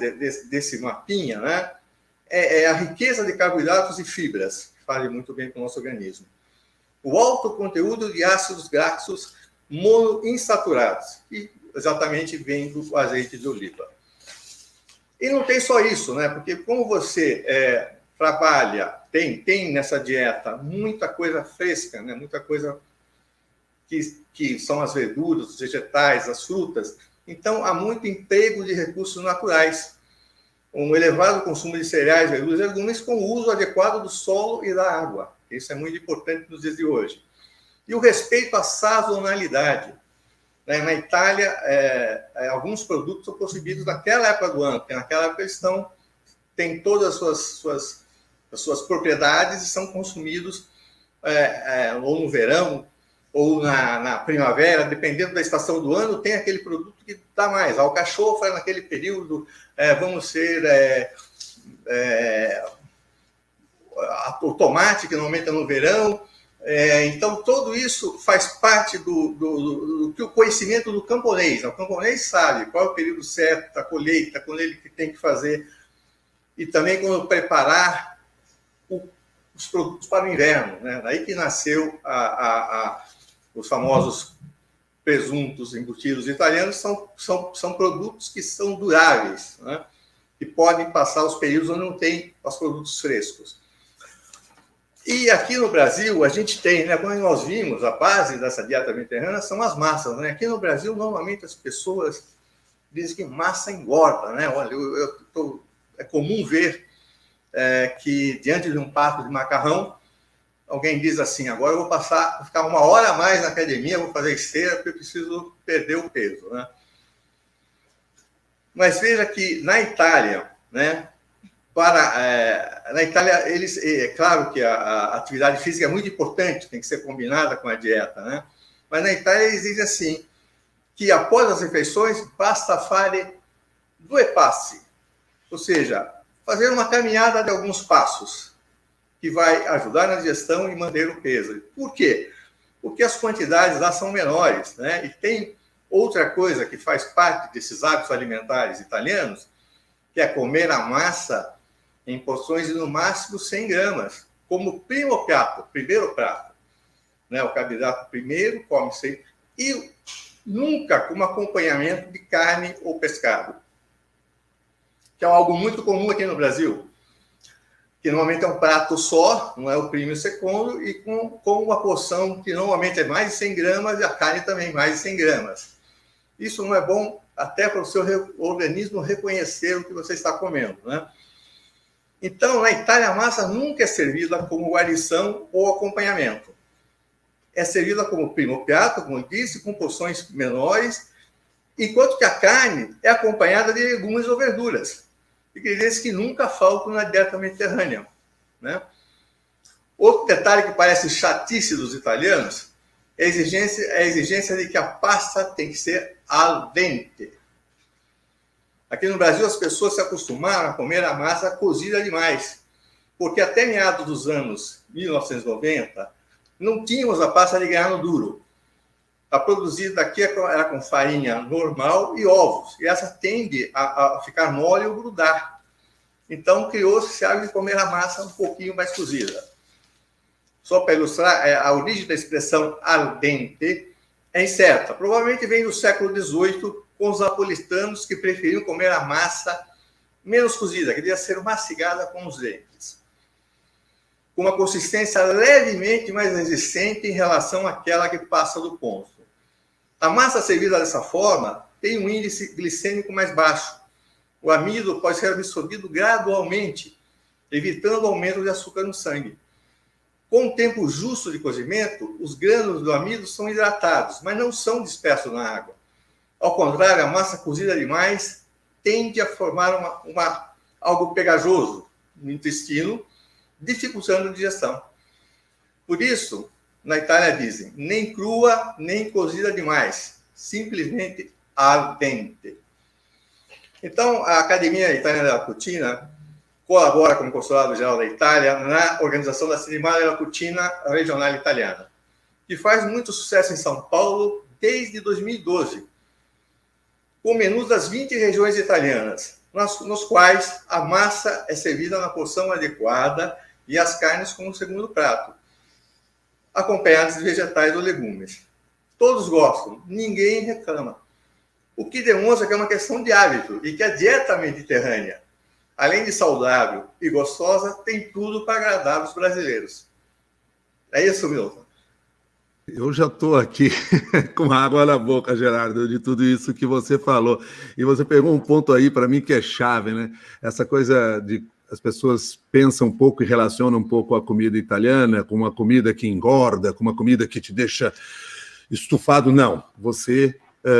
desse mapinha, né, é a riqueza de carboidratos e fibras, que fazem muito bem para o nosso organismo. O alto conteúdo de ácidos graxos monoinsaturados, que exatamente vem do azeite de oliva. E não tem só isso, né? Porque como você trabalha, tem nessa dieta muita coisa fresca, né? Muita coisa que são as verduras, os vegetais, as frutas. Então, há muito emprego de recursos naturais. Um elevado consumo de cereais, verduras e legumes com o uso adequado do solo e da água. Isso é muito importante nos dias de hoje. E o respeito à sazonalidade. Na Itália, alguns produtos são consumidos naquela época do ano, porque naquela época eles têm todas as suas propriedades e são consumidos ou no verão ou na primavera, dependendo da estação do ano, tem aquele produto que dá mais. A alcachofra naquele período, o tomate, que normalmente é no verão. Então, tudo isso faz parte do conhecimento do camponês. O camponês sabe qual é o período certo da colheita, quando ele tem que fazer, e também quando preparar os produtos para o inverno, né? Daí que nasceu os famosos presuntos embutidos italianos, são produtos que são duráveis, né? E podem passar os períodos onde não tem os produtos frescos. E aqui no Brasil, a gente tem, né, como nós vimos, a base dessa dieta mediterrânea são as massas, né? Aqui no Brasil, normalmente, as pessoas dizem que massa engorda, né? Olha, é comum ver que, diante de um prato de macarrão, alguém diz assim: agora eu vou ficar 1 hora a mais na academia, vou fazer esteira, porque eu preciso perder o peso, né? Mas veja que na Itália, né? Na Itália, é claro que a atividade física é muito importante, tem que ser combinada com a dieta, né? Mas na Itália eles dizem assim, que após as refeições basta fare 2 passi, ou seja, fazer uma caminhada de alguns passos, que vai ajudar na digestão e manter o peso. Por quê? Porque as quantidades lá são menores, né? E tem outra coisa que faz parte desses hábitos alimentares italianos, que é comer a massa em porções de no máximo 100 gramas, como primeiro prato. Né? O carboidrato primeiro, come 100, e nunca como acompanhamento de carne ou pescado, que é algo muito comum aqui no Brasil. que normalmente é um prato só, não é o primo e o segundo, e com uma porção que normalmente é mais de 100 gramas e a carne também mais de 100 gramas. Isso não é bom até para o seu organismo reconhecer o que você está comendo, né? Então, na Itália, a massa nunca é servida como guarnição ou acompanhamento. É servida como primo piatto, como eu disse, com porções menores, enquanto que a carne é acompanhada de legumes ou verduras, ingredientes que nunca faltam na dieta mediterrânea, né? Outro detalhe que parece chatice dos italianos é a exigência de que a pasta tem que ser al dente. Aqui no Brasil, as pessoas se acostumaram a comer a massa cozida demais, porque até meados dos anos 1990, não tínhamos a pasta de grano duro. A produzida aqui era com farinha normal e ovos, e essa tende a ficar mole ou grudar. Então, criou-se esse hábito de comer a massa um pouquinho mais cozida. Só para ilustrar, a origem da expressão al dente é incerta. Provavelmente vem do século XVIII, com os napolitanos que preferiam comer a massa menos cozida, que devia ser mastigada com os dentes, com uma consistência levemente mais resistente em relação àquela que passa do ponto. A massa servida dessa forma tem um índice glicêmico mais baixo. O amido pode ser absorvido gradualmente, evitando o aumento de açúcar no sangue. Com o tempo justo de cozimento, os grânulos do amido são hidratados, mas não são dispersos na água. Ao contrário, a massa cozida demais tende a formar algo pegajoso no intestino, dificultando a digestão. Por isso, na Itália dizem, nem crua, nem cozida demais, simplesmente al dente. Então, a Academia Italiana della Cucina colabora com o Consulado-Geral da Itália na organização da Settimana della Cucina Regional Italiana, que faz muito sucesso em São Paulo desde 2012, com menus das 20 regiões italianas, nos quais a massa é servida na porção adequada e as carnes como segundo prato, acompanhadas de vegetais ou legumes. Todos gostam, ninguém reclama. O que demonstra que é uma questão de hábito e que a dieta mediterrânea, além de saudável e gostosa, tem tudo para agradar os brasileiros. É isso, Milton. Eu já estou aqui com água na boca, Gerardo, de tudo isso que você falou. E você pegou um ponto aí para mim que é chave, né? Essa coisa de as pessoas pensam um pouco e relacionam um pouco a comida italiana com uma comida que engorda, com uma comida que te deixa estufado. Não, você,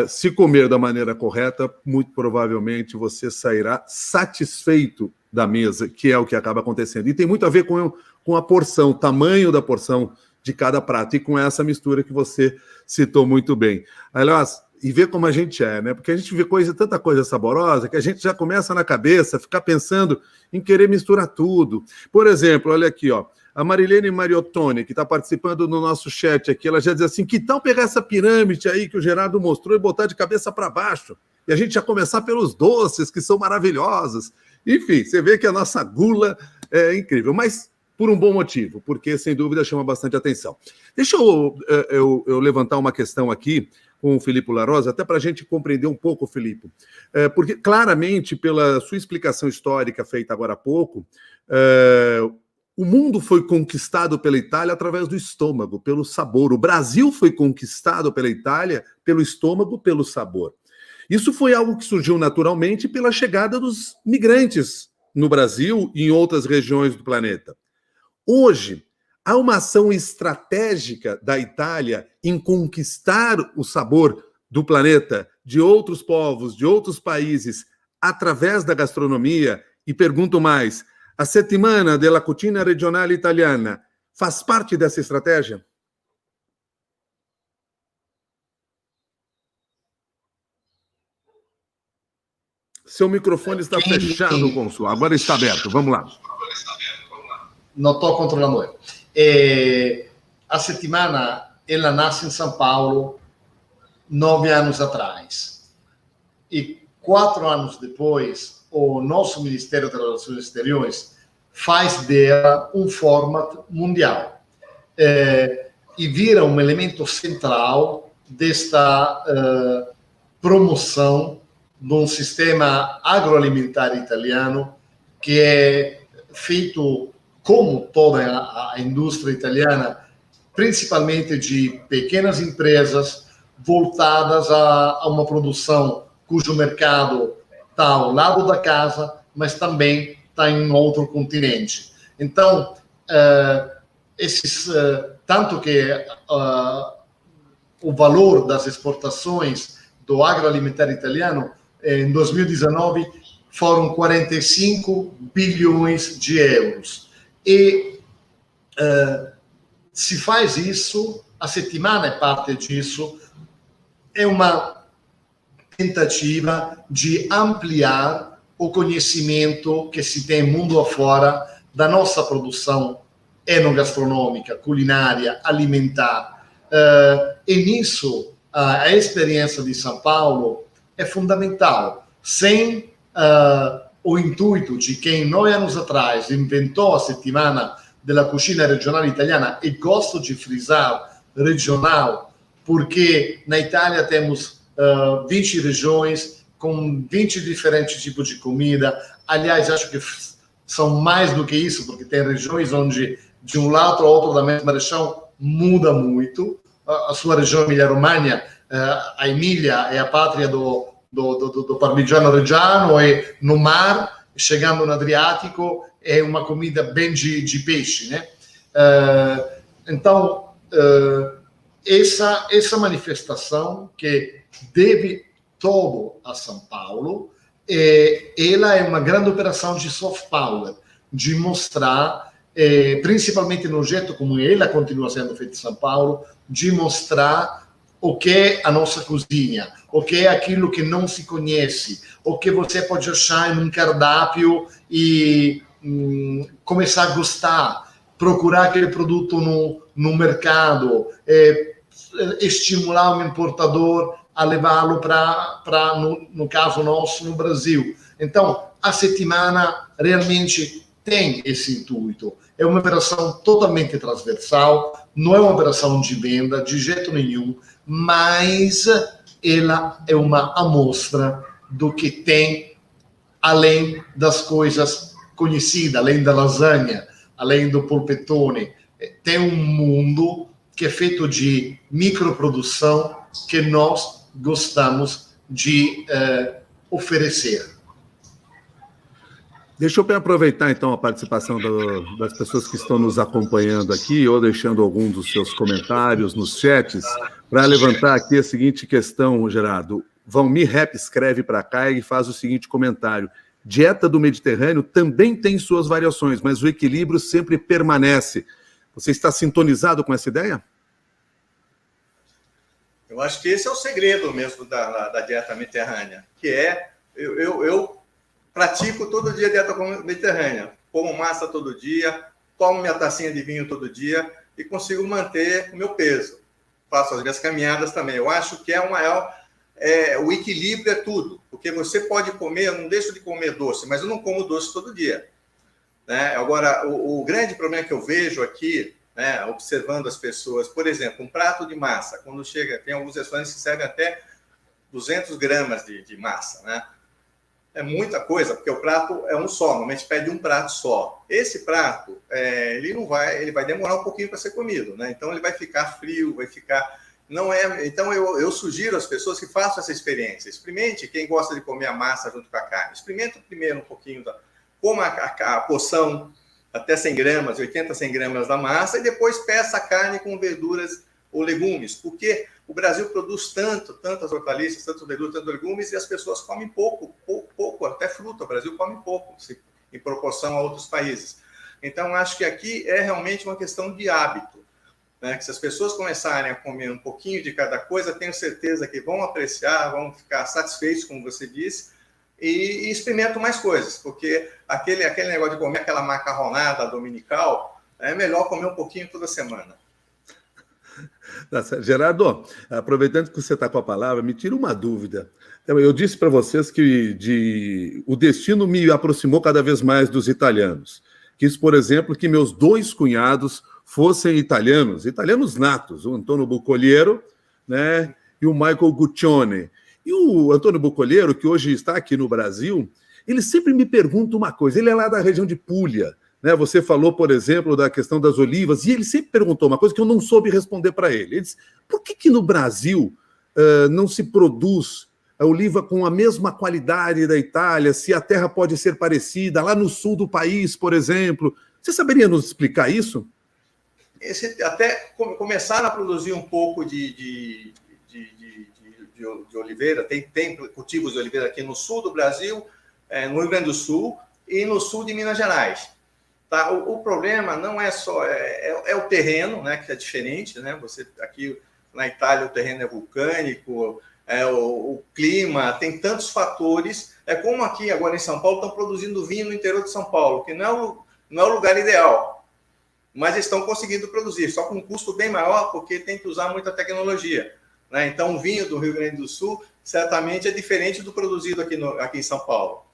se comer da maneira correta, muito provavelmente você sairá satisfeito da mesa, que é o que acaba acontecendo. E tem muito a ver com a porção, o tamanho da porção de cada prato, e com essa mistura que você citou muito bem. Aliás, e ver como a gente é, né? Porque a gente vê tanta coisa saborosa que a gente já começa na cabeça a ficar pensando em querer misturar tudo. Por exemplo, olha aqui, ó, a Marilene Mariottoni, que está participando no nosso chat aqui, ela já diz assim, que tal pegar essa pirâmide aí que o Gerardo mostrou e botar de cabeça para baixo? E a gente já começar pelos doces, que são maravilhosos. Enfim, você vê que a nossa gula é incrível, mas por um bom motivo, porque, sem dúvida, chama bastante atenção. Deixa eu levantar uma questão aqui com o Filippo La Rosa, até para a gente compreender um pouco, Filippo. Porque, claramente, pela sua explicação histórica feita agora há pouco, o mundo foi conquistado pela Itália através do estômago, pelo sabor. O Brasil foi conquistado pela Itália pelo estômago, pelo sabor. Isso foi algo que surgiu naturalmente pela chegada dos migrantes no Brasil e em outras regiões do planeta. Hoje, há uma ação estratégica da Itália em conquistar o sabor do planeta, de outros povos, de outros países, através da gastronomia. E pergunto mais, a Settimana della Cucina Regionale Italiana faz parte dessa estratégia? Seu microfone está fechado, Consul. Agora está aberto. Vamos lá. Não estou controlando eu. A settimana, ela nasce em São Paulo 9 anos atrás. E 4 anos depois, o nosso Ministério das Relações Exteriores faz dela um format mundial. E vira um elemento central desta promoção de um sistema agroalimentar italiano que é feito como toda a indústria italiana, principalmente de pequenas empresas voltadas a uma produção cujo mercado está ao lado da casa, mas também está em outro continente. Então, tanto que o valor das exportações do agroalimentar italiano em 2019 foram 45 bilhões de euros. E se faz isso, a Settimana é parte disso, é uma tentativa de ampliar o conhecimento que se tem mundo afora da nossa produção enogastronômica, culinária, alimentar. E nisso, a experiência de São Paulo é fundamental. Sem o intuito de quem 9 anos atrás inventou a Settimana della Cucina Regionale Italiana, e gosto de frisar regional, porque na Itália temos 20 regiões com 20 diferentes tipos de comida. Aliás, acho que são mais do que isso, porque tem regiões onde de um lado ao outro da mesma região muda muito. A sua região Emilia-Romagna, a Emília é a pátria do parmigiano reggiano, e no mar, chegando no Adriático, é uma comida bem de peixe, né? Então, essa manifestação que deve todo a São Paulo, ela é uma grande operação de soft power, de mostrar, principalmente no jeito como ela continua sendo feita em São Paulo, de mostrar o que é a nossa cozinha, o que é aquilo que não se conhece, o que você pode achar em um cardápio e começar a gostar, procurar aquele produto no mercado, estimular um importador a levá-lo para no caso nosso, no Brasil. Então, a Settimana realmente tem esse intuito. É uma operação totalmente transversal, não é uma operação de venda de jeito nenhum, mas ela é uma amostra do que tem além das coisas conhecidas, além da lasanha, além do polpettone. Tem um mundo que é feito de microprodução que nós gostamos de oferecer. Deixa eu aproveitar, então, a participação das pessoas que estão nos acompanhando aqui, ou deixando algum dos seus comentários nos chats, para levantar aqui a seguinte questão, Gerardo. Valmir Rep escreve para cá e faz o seguinte comentário: dieta do Mediterrâneo também tem suas variações, mas o equilíbrio sempre permanece. Você está sintonizado com essa ideia? Eu acho que esse é o segredo mesmo da dieta mediterrânea, que é, eu pratico todo dia dieta mediterrânea, como massa todo dia, tomo minha tacinha de vinho todo dia e consigo manter o meu peso. Faço as minhas caminhadas também. Eu acho que o equilíbrio é tudo, porque você pode comer, eu não deixo de comer doce, mas eu não como doce todo dia, né? Agora, o grande problema que eu vejo aqui, né, observando as pessoas, por exemplo, um prato de massa, quando chega, tem alguns restaurantes que servem até 200 gramas de massa, né? É muita coisa, porque o prato é um só, normalmente pede um prato só. Esse prato, ele vai demorar um pouquinho para ser comido, né? Então ele vai ficar frio, vai ficar... Então eu sugiro às pessoas que façam essa experiência. Experimente, quem gosta de comer a massa junto com a carne. Experimenta primeiro um pouquinho, coma a porção, até 100 gramas, 80, 100 gramas da massa, e depois peça a carne com verduras ou legumes, porque o Brasil produz tantas hortaliças, tantos verduras, tantos legumes, e as pessoas comem pouco, até fruta. O Brasil come pouco, em proporção a outros países. Então, acho que aqui é realmente uma questão de hábito, né? Que se as pessoas começarem a comer um pouquinho de cada coisa, tenho certeza que vão apreciar, vão ficar satisfeitos, como você disse, e experimentam mais coisas, porque aquele negócio de comer aquela macarronada dominical, é melhor comer um pouquinho toda semana. Gerardo, aproveitando que você está com a palavra, me tira uma dúvida. Eu disse para vocês que o destino me aproximou cada vez mais dos italianos. Quis, por exemplo, que meus 2 cunhados fossem italianos natos, o Antonio Bucoliero, né, e o Michael Guccione. E o Antônio Bucoliero, que hoje está aqui no Brasil, ele sempre me pergunta uma coisa. Ele é lá da região de Puglia, né? Você falou, por exemplo, da questão das olivas, e ele sempre perguntou uma coisa que eu não soube responder para ele. Ele disse, por que no Brasil não se produz a oliva com a mesma qualidade da Itália, se a terra pode ser parecida, lá no sul do país, por exemplo? Você saberia nos explicar isso? Até começaram a produzir um pouco de oliveira, tem cultivos de oliveira aqui no sul do Brasil, no Rio Grande do Sul e no sul de Minas Gerais. Tá? O problema não é só o terreno, né, que é diferente, né? Aqui na Itália o terreno é vulcânico, o clima, tem tantos fatores. É como aqui agora em São Paulo estão produzindo vinho no interior de São Paulo, que não é o lugar ideal, mas estão conseguindo produzir, só com um custo bem maior, porque tem que usar muita tecnologia, né? Então, o vinho do Rio Grande do Sul certamente é diferente do produzido aqui em São Paulo.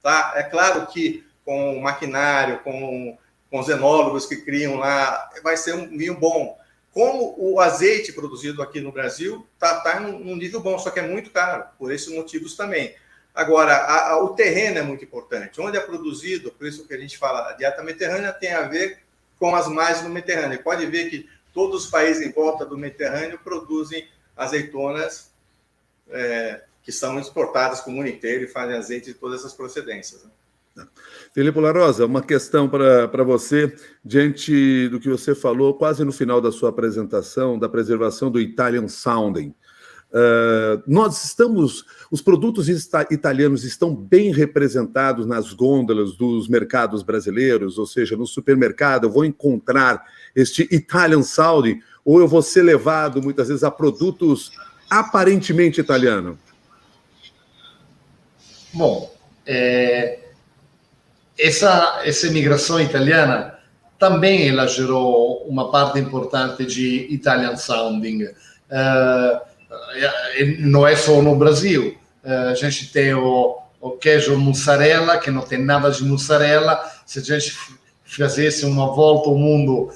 Tá? É claro que com maquinário, com os enólogos que criam lá, vai ser um vinho bom. Como o azeite produzido aqui no Brasil está num nível bom, só que é muito caro, por esses motivos também. Agora, o terreno é muito importante. Onde é produzido, por isso que a gente fala, a dieta mediterrânea tem a ver com as margens do Mediterrâneo. Pode ver que todos os países em volta do Mediterrâneo produzem azeitonas que são exportadas para o mundo inteiro e fazem azeite de todas essas procedências, né? Filipe Larosa, uma questão para você, diante do que você falou quase no final da sua apresentação, da preservação do Italian Sounding. Os produtos italianos estão bem representados nas gôndolas dos mercados brasileiros, ou seja, no supermercado eu vou encontrar este Italian Sounding, ou eu vou ser levado muitas vezes a produtos aparentemente italianos? Bom, essa imigração italiana também ela gerou uma parte importante de Italian Sounding. Não é só no Brasil. A gente tem o queijo mussarela, que não tem nada de mussarela. Se a gente fizesse uma volta ao mundo,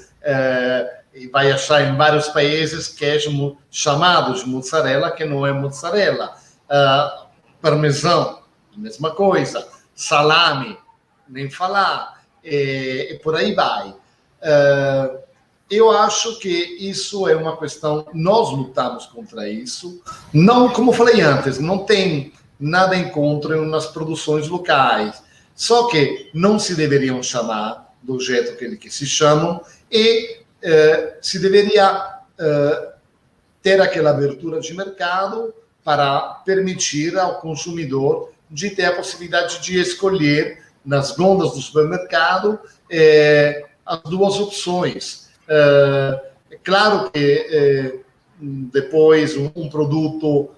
vai achar em vários países queijo chamado de mussarela, que não é mussarela. Parmesão, mesma coisa. Salame, nem falar. E por aí vai. Eu acho que isso é uma questão, nós lutamos contra isso. Não, como falei antes, não tem nada em contra nas produções locais. Só que não se deveriam chamar do jeito que se chamam e se deveria ter aquela abertura de mercado para permitir ao consumidor de ter a possibilidade de escolher nas gôndolas do supermercado as duas opções. É claro que depois um produto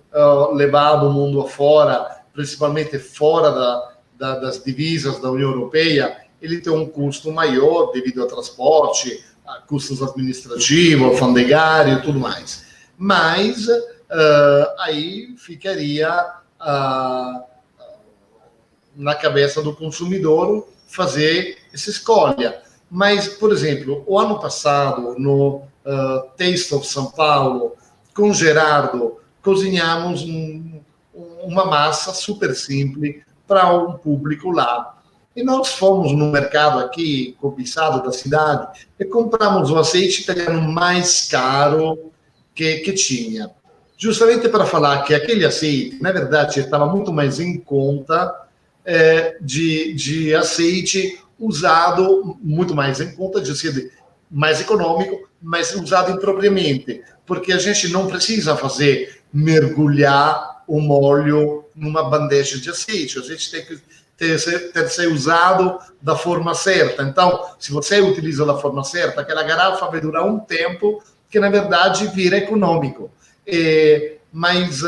levado o mundo afora, principalmente fora das divisas da União Europeia, ele tem um custo maior devido ao transporte, a custos administrativos, alfandegário e tudo mais. Mas aí ficaria na cabeça do consumidor fazer essa escolha. Mas, por exemplo, o ano passado, no Taste of São Paulo, com Gerardo, cozinhamos uma massa super simples para um público lá. E nós fomos no mercado aqui, cobiçado da cidade, e compramos o azeite italiano mais caro que tinha. Justamente para falar que aquele azeite, na verdade, estava muito mais em conta de azeite usado, muito mais em conta, de ser mais econômico, mas usado impropriamente, porque a gente não precisa fazer mergulhar o molho numa bandeja de azeite, a gente tem que ter ser usado da forma certa. Então, se você utiliza da forma certa, aquela garrafa vai durar um tempo que, na verdade, vira econômico. Mas,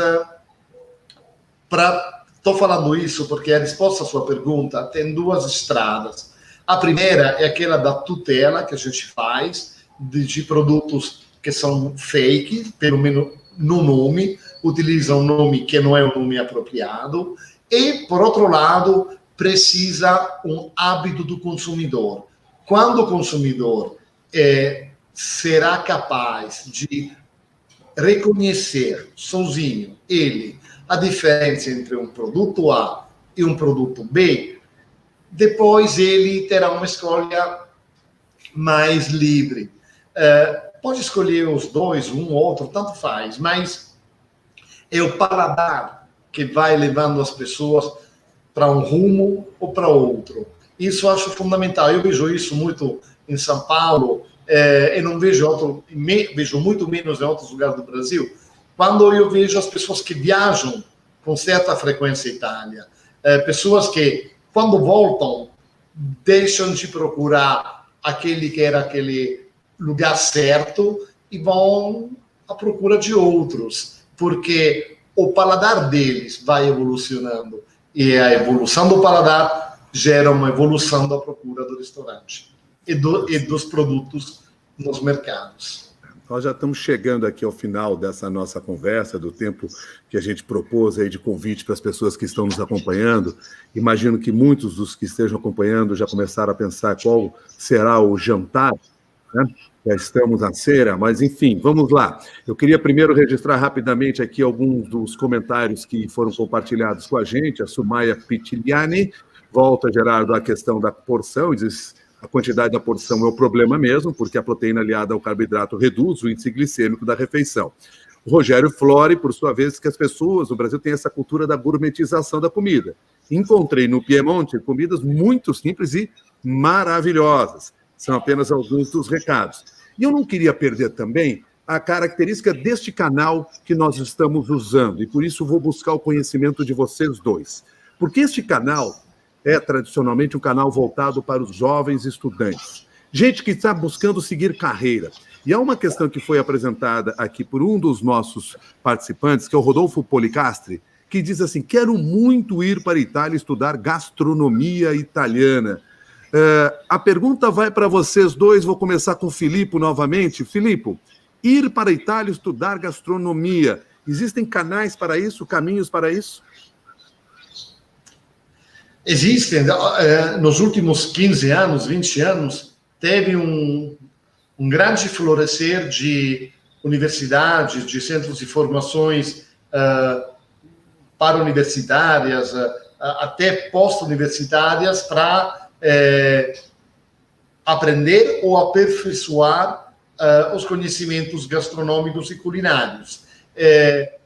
estou falando isso porque a resposta à sua pergunta tem duas estradas. A primeira é aquela da tutela que a gente faz de produtos que são fake, pelo menos no nome, utilizam um nome que não é um nome apropriado. E, por outro lado, precisa um hábito do consumidor. Quando o consumidor será capaz de reconhecer sozinho ele a diferença entre um produto A e um produto B, depois ele terá uma escolha mais livre. Pode escolher os dois, um ou outro, tanto faz, mas é o paladar que vai levando as pessoas para um rumo ou para outro. Isso eu acho fundamental. Eu vejo isso muito em São Paulo, eu não vejo vejo muito menos em outros lugares do Brasil, quando eu vejo as pessoas que viajam com certa frequência à Itália, pessoas que, quando voltam, deixam de procurar aquele que era aquele lugar certo e vão à procura de outros, porque o paladar deles vai evolucionando e a evolução do paladar gera uma evolução da procura do restaurante e dos produtos nos mercados. Nós já estamos chegando aqui ao final dessa nossa conversa, do tempo que a gente propôs aí de convite para as pessoas que estão nos acompanhando. Imagino que muitos dos que estejam acompanhando já começaram a pensar qual será o jantar, né? Já estamos na cera, mas enfim, vamos lá. Eu queria primeiro registrar rapidamente aqui alguns dos comentários que foram compartilhados com a gente. A Sumaya Pitiliani volta, Gerardo, à questão da porção, e diz: a quantidade da porção é o problema mesmo, porque a proteína aliada ao carboidrato reduz o índice glicêmico da refeição. O Rogério Flore, por sua vez, que as pessoas no Brasil têm essa cultura da gourmetização da comida. Encontrei no Piemonte comidas muito simples e maravilhosas. São apenas alguns dos recados. E eu não queria perder também a característica deste canal que nós estamos usando, e por isso vou buscar o conhecimento de vocês dois. Porque este canal é tradicionalmente um canal voltado para os jovens estudantes. Gente que está buscando seguir carreira. E há uma questão que foi apresentada aqui por um dos nossos participantes, que é o Rodolfo Policastri, que diz assim: quero muito ir para a Itália estudar gastronomia italiana. A pergunta vai para vocês dois, vou começar com o Filippo novamente. Filippo, ir para a Itália estudar gastronomia, existem canais para isso, caminhos para isso? Existem, nos últimos 15 anos, 20 anos, teve um grande florescer de universidades, de centros de formações para universitárias, até pós-universitárias, para aprender ou aperfeiçoar os conhecimentos gastronômicos e culinários.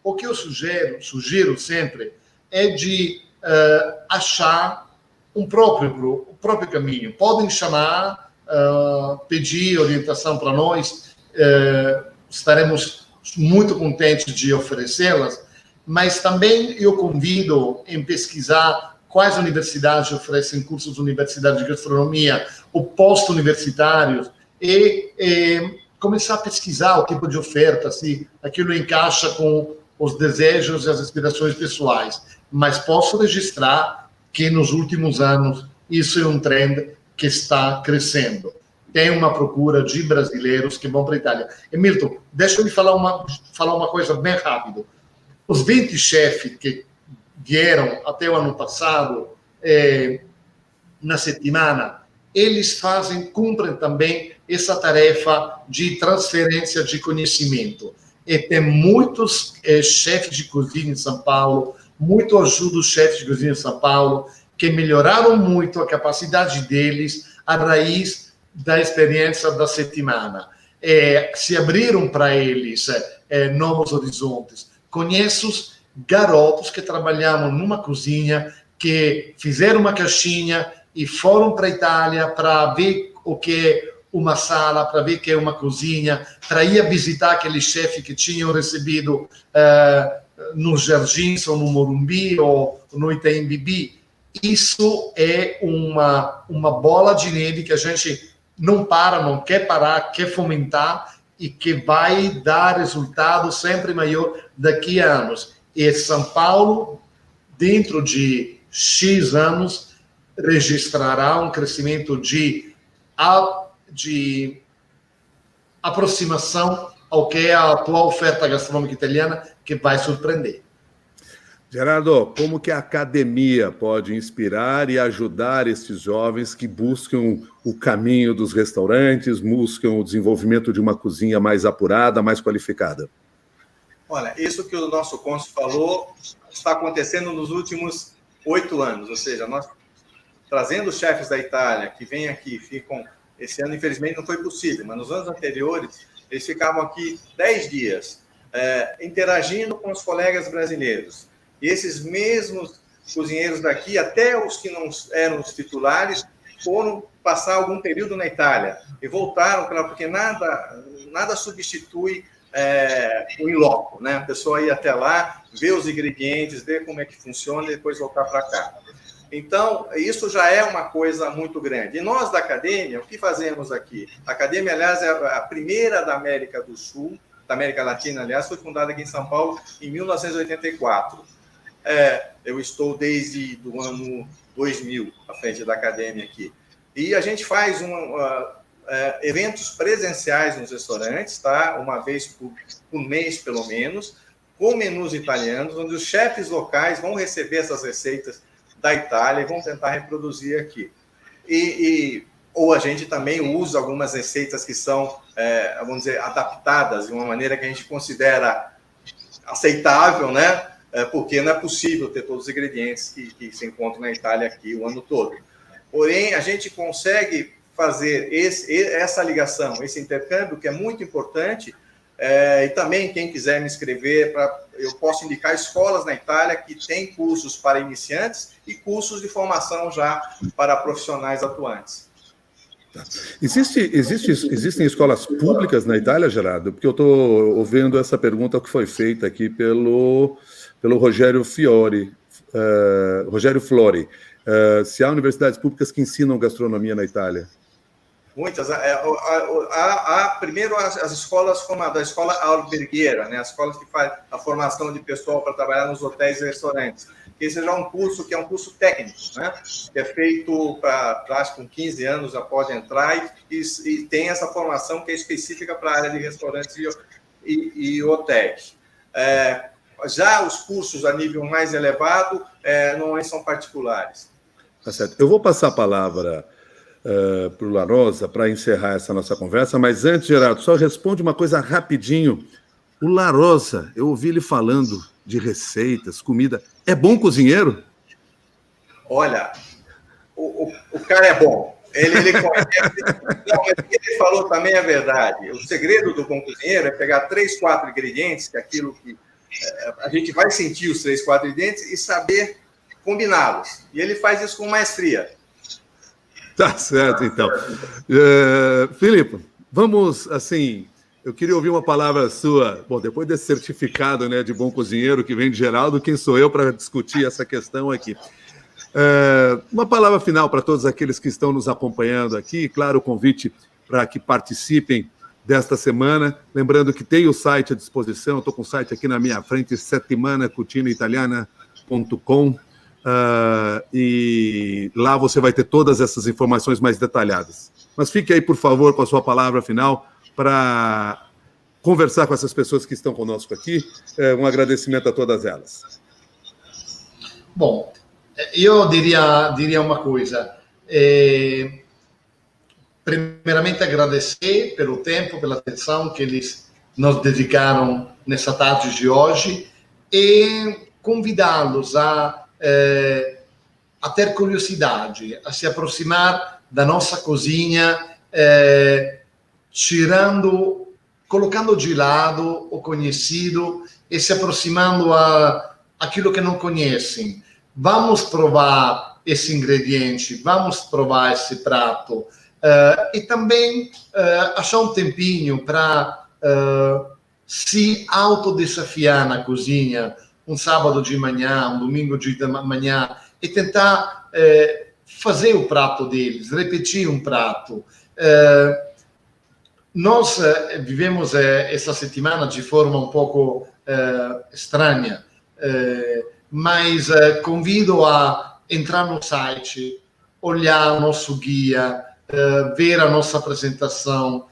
O que eu sugiro sempre é de achar o próprio caminho. Podem chamar, pedir orientação para nós, estaremos muito contentes de oferecê-las, mas também eu convido em pesquisar quais universidades oferecem cursos de universidade de gastronomia ou pós-universitários e começar a pesquisar o tipo de oferta, se aquilo encaixa com os desejos e as aspirações pessoais. Mas posso registrar que nos últimos anos isso é um trend que está crescendo. Tem uma procura de brasileiros que vão para a Itália. E, Milton, deixa eu lhe falar uma coisa bem rápido. Os 20 chefes que vieram até o ano passado, na semana, eles cumprem também essa tarefa de transferência de conhecimento. E tem muitos chefes de cozinha em São Paulo, muito ajuda os chefes de cozinha em São Paulo, que melhoraram muito a capacidade deles a raiz da experiência da semana. Se abriram para eles novos horizontes. Conheço garotos que trabalhavam numa cozinha, que fizeram uma caixinha e foram para a Itália para ver o que é uma sala, para ver o que é uma cozinha, para ir a visitar aquele chefe que tinham recebido nos Jardins, ou no Morumbi, ou no Itaim Bibi. Isso é uma bola de neve que a gente não quer parar, quer fomentar e que vai dar resultado sempre maior daqui a anos. E São Paulo, dentro de X anos, registrará um crescimento de aproximação ao que é a atual oferta gastronômica italiana, que vai surpreender. Gerardo, como que a academia pode inspirar e ajudar esses jovens que buscam o caminho dos restaurantes, buscam o desenvolvimento de uma cozinha mais apurada, mais qualificada? Olha, isso que o nosso cônsul falou está acontecendo nos últimos 8 anos, ou seja, nós trazendo os chefes da Itália, que vêm aqui, ficam... Esse ano, infelizmente, não foi possível, mas nos anos anteriores, eles ficavam aqui 10 dias, interagindo com os colegas brasileiros. E esses mesmos cozinheiros daqui, até os que não eram os titulares, foram passar algum período na Itália e voltaram, porque nada substitui o in loco, né? A pessoa ir até lá, ver os ingredientes, ver como é que funciona e depois voltar para cá. Então, isso já é uma coisa muito grande. E nós, da Academia, o que fazemos aqui? A Academia, aliás, é a primeira da América do Sul, da América Latina, aliás, foi fundada aqui em São Paulo em 1984. Eu estou desde o ano 2000 à frente da Academia aqui. E a gente faz eventos presenciais nos restaurantes, tá? Uma vez por mês, pelo menos, com menus italianos, onde os chefes locais vão receber essas receitas da Itália e vão tentar reproduzir aqui. Ou a gente também usa algumas receitas que são, vamos dizer, adaptadas de uma maneira que a gente considera aceitável, né? Porque não é possível ter todos os ingredientes que se encontram na Itália aqui o ano todo. Porém, a gente consegue fazer essa ligação, esse intercâmbio, que é muito importante, e também, quem quiser me escrever, eu posso indicar escolas na Itália que têm cursos para iniciantes e cursos de formação já para profissionais atuantes. Tá. Existem escolas públicas na Itália, Gerardo? Porque eu estou ouvindo essa pergunta que foi feita aqui pelo Rogério Flori. Se há universidades públicas que ensinam gastronomia na Itália? Muitas. Primeiro, as escolas formadas, a escola albergueira, né? As escolas que fazem a formação de pessoal para trabalhar nos hotéis e restaurantes. Esse já é um curso que é um curso técnico, né? Que é feito acho que com 15 anos já pode entrar e tem essa formação que é específica para a área de restaurantes e hotéis. Já os cursos a nível mais elevado não são particulares. Tá certo. Eu vou passar a palavra para o La Rosa para encerrar essa nossa conversa, mas antes, Gerardo, só responde uma coisa rapidinho. O La Rosa, eu ouvi ele falando de receitas, comida. É bom cozinheiro? Olha, o cara é bom. Ele conhece. Não, mas o que ele falou também é verdade. O segredo do bom cozinheiro é pegar 3, 4 ingredientes, que é aquilo que a gente vai sentir os 3, 4 ingredientes e saber combiná-los. E ele faz isso com maestria. Tá certo, então. Filipe, vamos, assim, eu queria ouvir uma palavra sua. Bom, depois desse certificado, né, de bom cozinheiro que vem de Geraldo, quem sou eu para discutir essa questão aqui? Uma palavra final para todos aqueles que estão nos acompanhando aqui. Claro, o convite para que participem desta semana. Lembrando que tem o site à disposição, estou com o site aqui na minha frente, settimanacucinaitaliana.com. E lá você vai ter todas essas informações mais detalhadas. Mas fique aí, por favor, com a sua palavra final para conversar com essas pessoas que estão conosco aqui. Um agradecimento a todas elas. Bom, eu diria uma coisa. Primeiramente, agradecer pelo tempo, pela atenção que eles nos dedicaram nessa tarde de hoje e convidá-los a ter curiosidade, a se aproximar da nossa cozinha, colocando de lado o conhecido e se aproximando aquilo que não conhecem. Vamos provar esse ingrediente, vamos provar esse prato e também achar um tempinho para se autodesafiar na cozinha, um sábado de manhã, um domingo de manhã, e tentar fazer o prato deles, repetir um prato. Nós vivemos essa semana de forma um pouco estranha, mas convido a entrar no site, olhar o nosso guia, ver a nossa apresentação,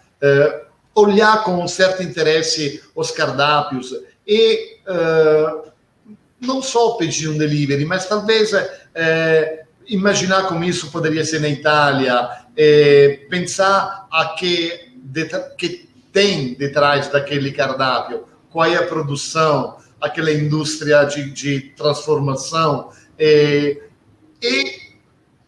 olhar com um certo interesse os cardápios e não só pedir um delivery, mas talvez imaginar como isso poderia ser na Itália, pensar que tem detrás daquele cardápio, qual é a produção, aquela indústria de transformação, e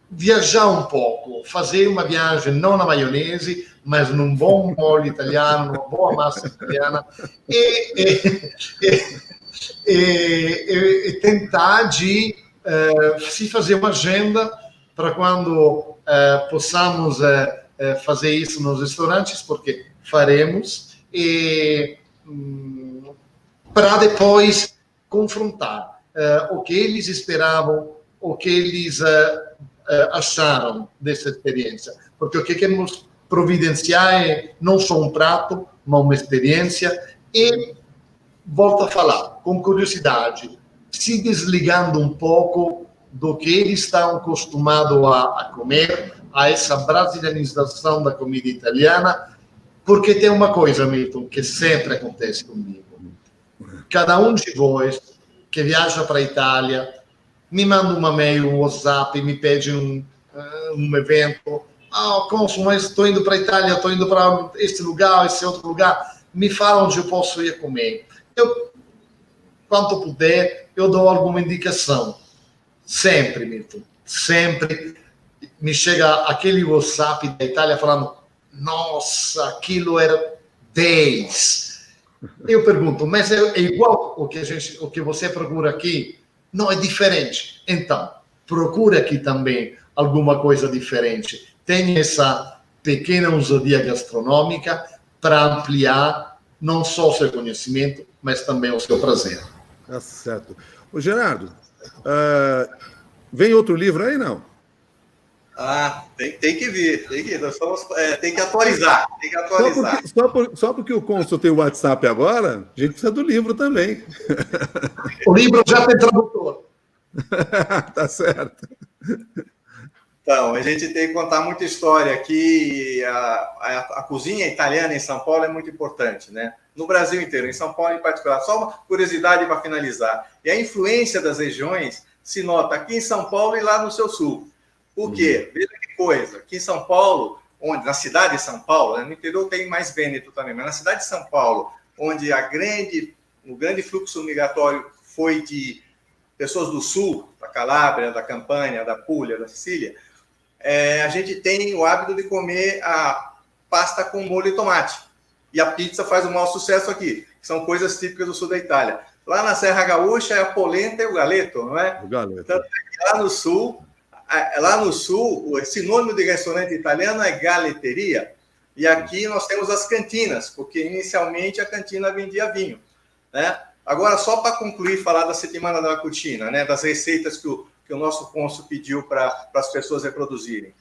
viajar um pouco, fazer uma viagem não na maionese, mas num bom molho italiano, numa boa massa italiana, e tentar de se fazer uma agenda para quando possamos fazer isso nos restaurantes, porque faremos, e para depois confrontar o que eles esperavam, o que eles acharam dessa experiência. Porque o que queremos providenciar é não só um prato, mas uma experiência. E, volto a falar, com curiosidade, se desligando um pouco do que eles estão acostumados a comer, a essa brasilianização da comida italiana, porque tem uma coisa, Milton, que sempre acontece comigo. Cada um de vós que viaja para a Itália me manda uma mail, um WhatsApp, me pede um evento. Cônsul, mas estou indo para a Itália, estou indo para esse lugar, esse outro lugar. Me fala onde eu posso ir comer. Eu, quanto puder, eu dou alguma indicação. Sempre, Milton, sempre me chega aquele WhatsApp da Itália falando: nossa, aquilo era 10. Eu pergunto, mas é igual o que você procura aqui? Não, é diferente. Então, procure aqui também alguma coisa diferente. Tenha essa pequena ousadia gastronômica para ampliar não só o seu conhecimento, mas também o seu prazer. Tá certo. Ô, Gerardo, vem outro livro aí, não? Tem que vir. Tem que atualizar. Só porque o Cônsul tem o WhatsApp agora, a gente precisa do livro também. O livro já tem tradutor. Tá certo. Então, a gente tem que contar muita história aqui. A cozinha italiana em São Paulo é muito importante, né? No Brasil inteiro, em São Paulo em particular. Só uma curiosidade para finalizar. E a influência das regiões se nota aqui em São Paulo e lá no seu sul. Por quê? Veja que coisa. Aqui em São Paulo, na cidade de São Paulo, no interior tem mais Vêneto também, mas na cidade de São Paulo, onde o grande fluxo migratório foi de pessoas do sul, da Calábria, da Campânia, da Puglia, da Sicília, a gente tem o hábito de comer a pasta com molho de tomate. E a pizza faz um maior sucesso aqui. São coisas típicas do sul da Itália. Lá na Serra Gaúcha é a polenta e o galeto, não é? O galeto. Então, lá no sul, o sinônimo de restaurante italiano é galeteria. E aqui nós temos as cantinas, porque inicialmente a cantina vendia vinho, né? Agora, só para concluir, falar da Settimana della Cucina, né? Das receitas que o nosso cônsul pediu para as pessoas reproduzirem.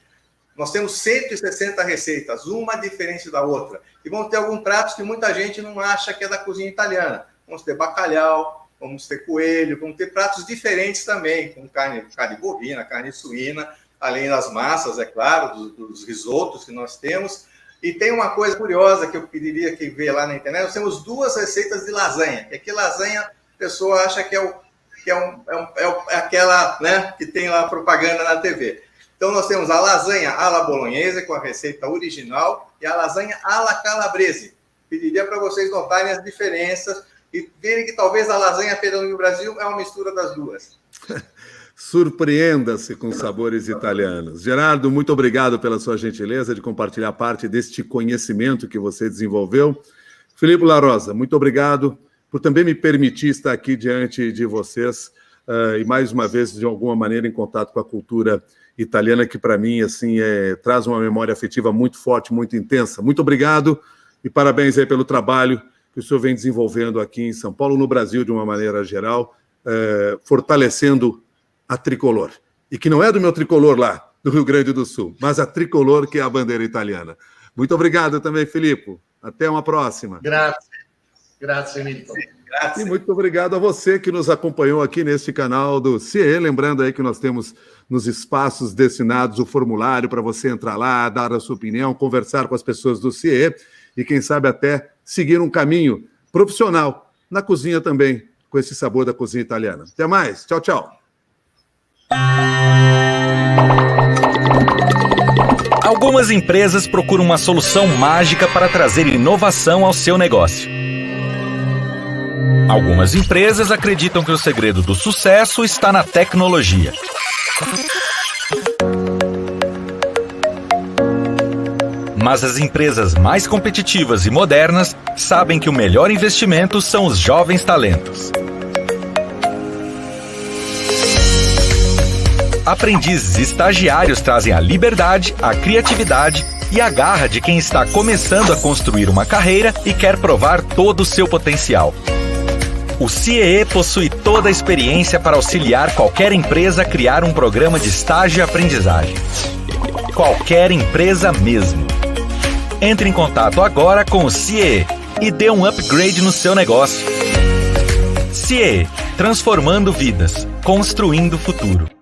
Nós temos 160 receitas, uma diferente da outra. E vão ter alguns pratos que muita gente não acha que é da cozinha italiana. Vamos ter bacalhau, vamos ter coelho, vamos ter pratos diferentes também, com carne bovina, carne suína, além das massas, é claro, dos risotos que nós temos. E tem uma coisa curiosa que eu pediria que ver lá na internet, nós temos 2 receitas de lasanha, que aqui lasanha a pessoa acha que é aquela, né, que tem lá propaganda na TV. Então nós temos a lasanha alla bolognese, com a receita original, e a lasanha alla calabrese. Pediria para vocês notarem as diferenças e verem que talvez a lasanha feita no Brasil é uma mistura das duas. Surpreenda-se com sabores italianos. Gerardo, muito obrigado pela sua gentileza de compartilhar parte deste conhecimento que você desenvolveu. Filipe La Rosa, muito obrigado por também me permitir estar aqui diante de vocês e mais uma vez, de alguma maneira, em contato com a cultura italiana, que para mim assim traz uma memória afetiva muito forte, muito intensa. Muito obrigado e parabéns aí pelo trabalho que o senhor vem desenvolvendo aqui em São Paulo, no Brasil de uma maneira geral, fortalecendo a tricolor. E que não é do meu tricolor lá, do Rio Grande do Sul, mas a tricolor que é a bandeira italiana. Muito obrigado também, Filipe. Até uma próxima. Grazie, Milton. E muito obrigado a você que nos acompanhou aqui neste canal do CIE. Lembrando aí que nós temos nos espaços destinados o formulário para você entrar lá, dar a sua opinião, conversar com as pessoas do CIE e, quem sabe, até seguir um caminho profissional na cozinha também, com esse sabor da cozinha italiana. Até mais. Tchau, tchau. Algumas empresas procuram uma solução mágica para trazer inovação ao seu negócio. Algumas empresas acreditam que o segredo do sucesso está na tecnologia. Mas as empresas mais competitivas e modernas sabem que o melhor investimento são os jovens talentos. Aprendizes e estagiários trazem a liberdade, a criatividade e a garra de quem está começando a construir uma carreira e quer provar todo o seu potencial. O CIEE possui toda a experiência para auxiliar qualquer empresa a criar um programa de estágio e aprendizagem. Qualquer empresa mesmo. Entre em contato agora com o CIEE e dê um upgrade no seu negócio. CIEE, transformando vidas, construindo o futuro.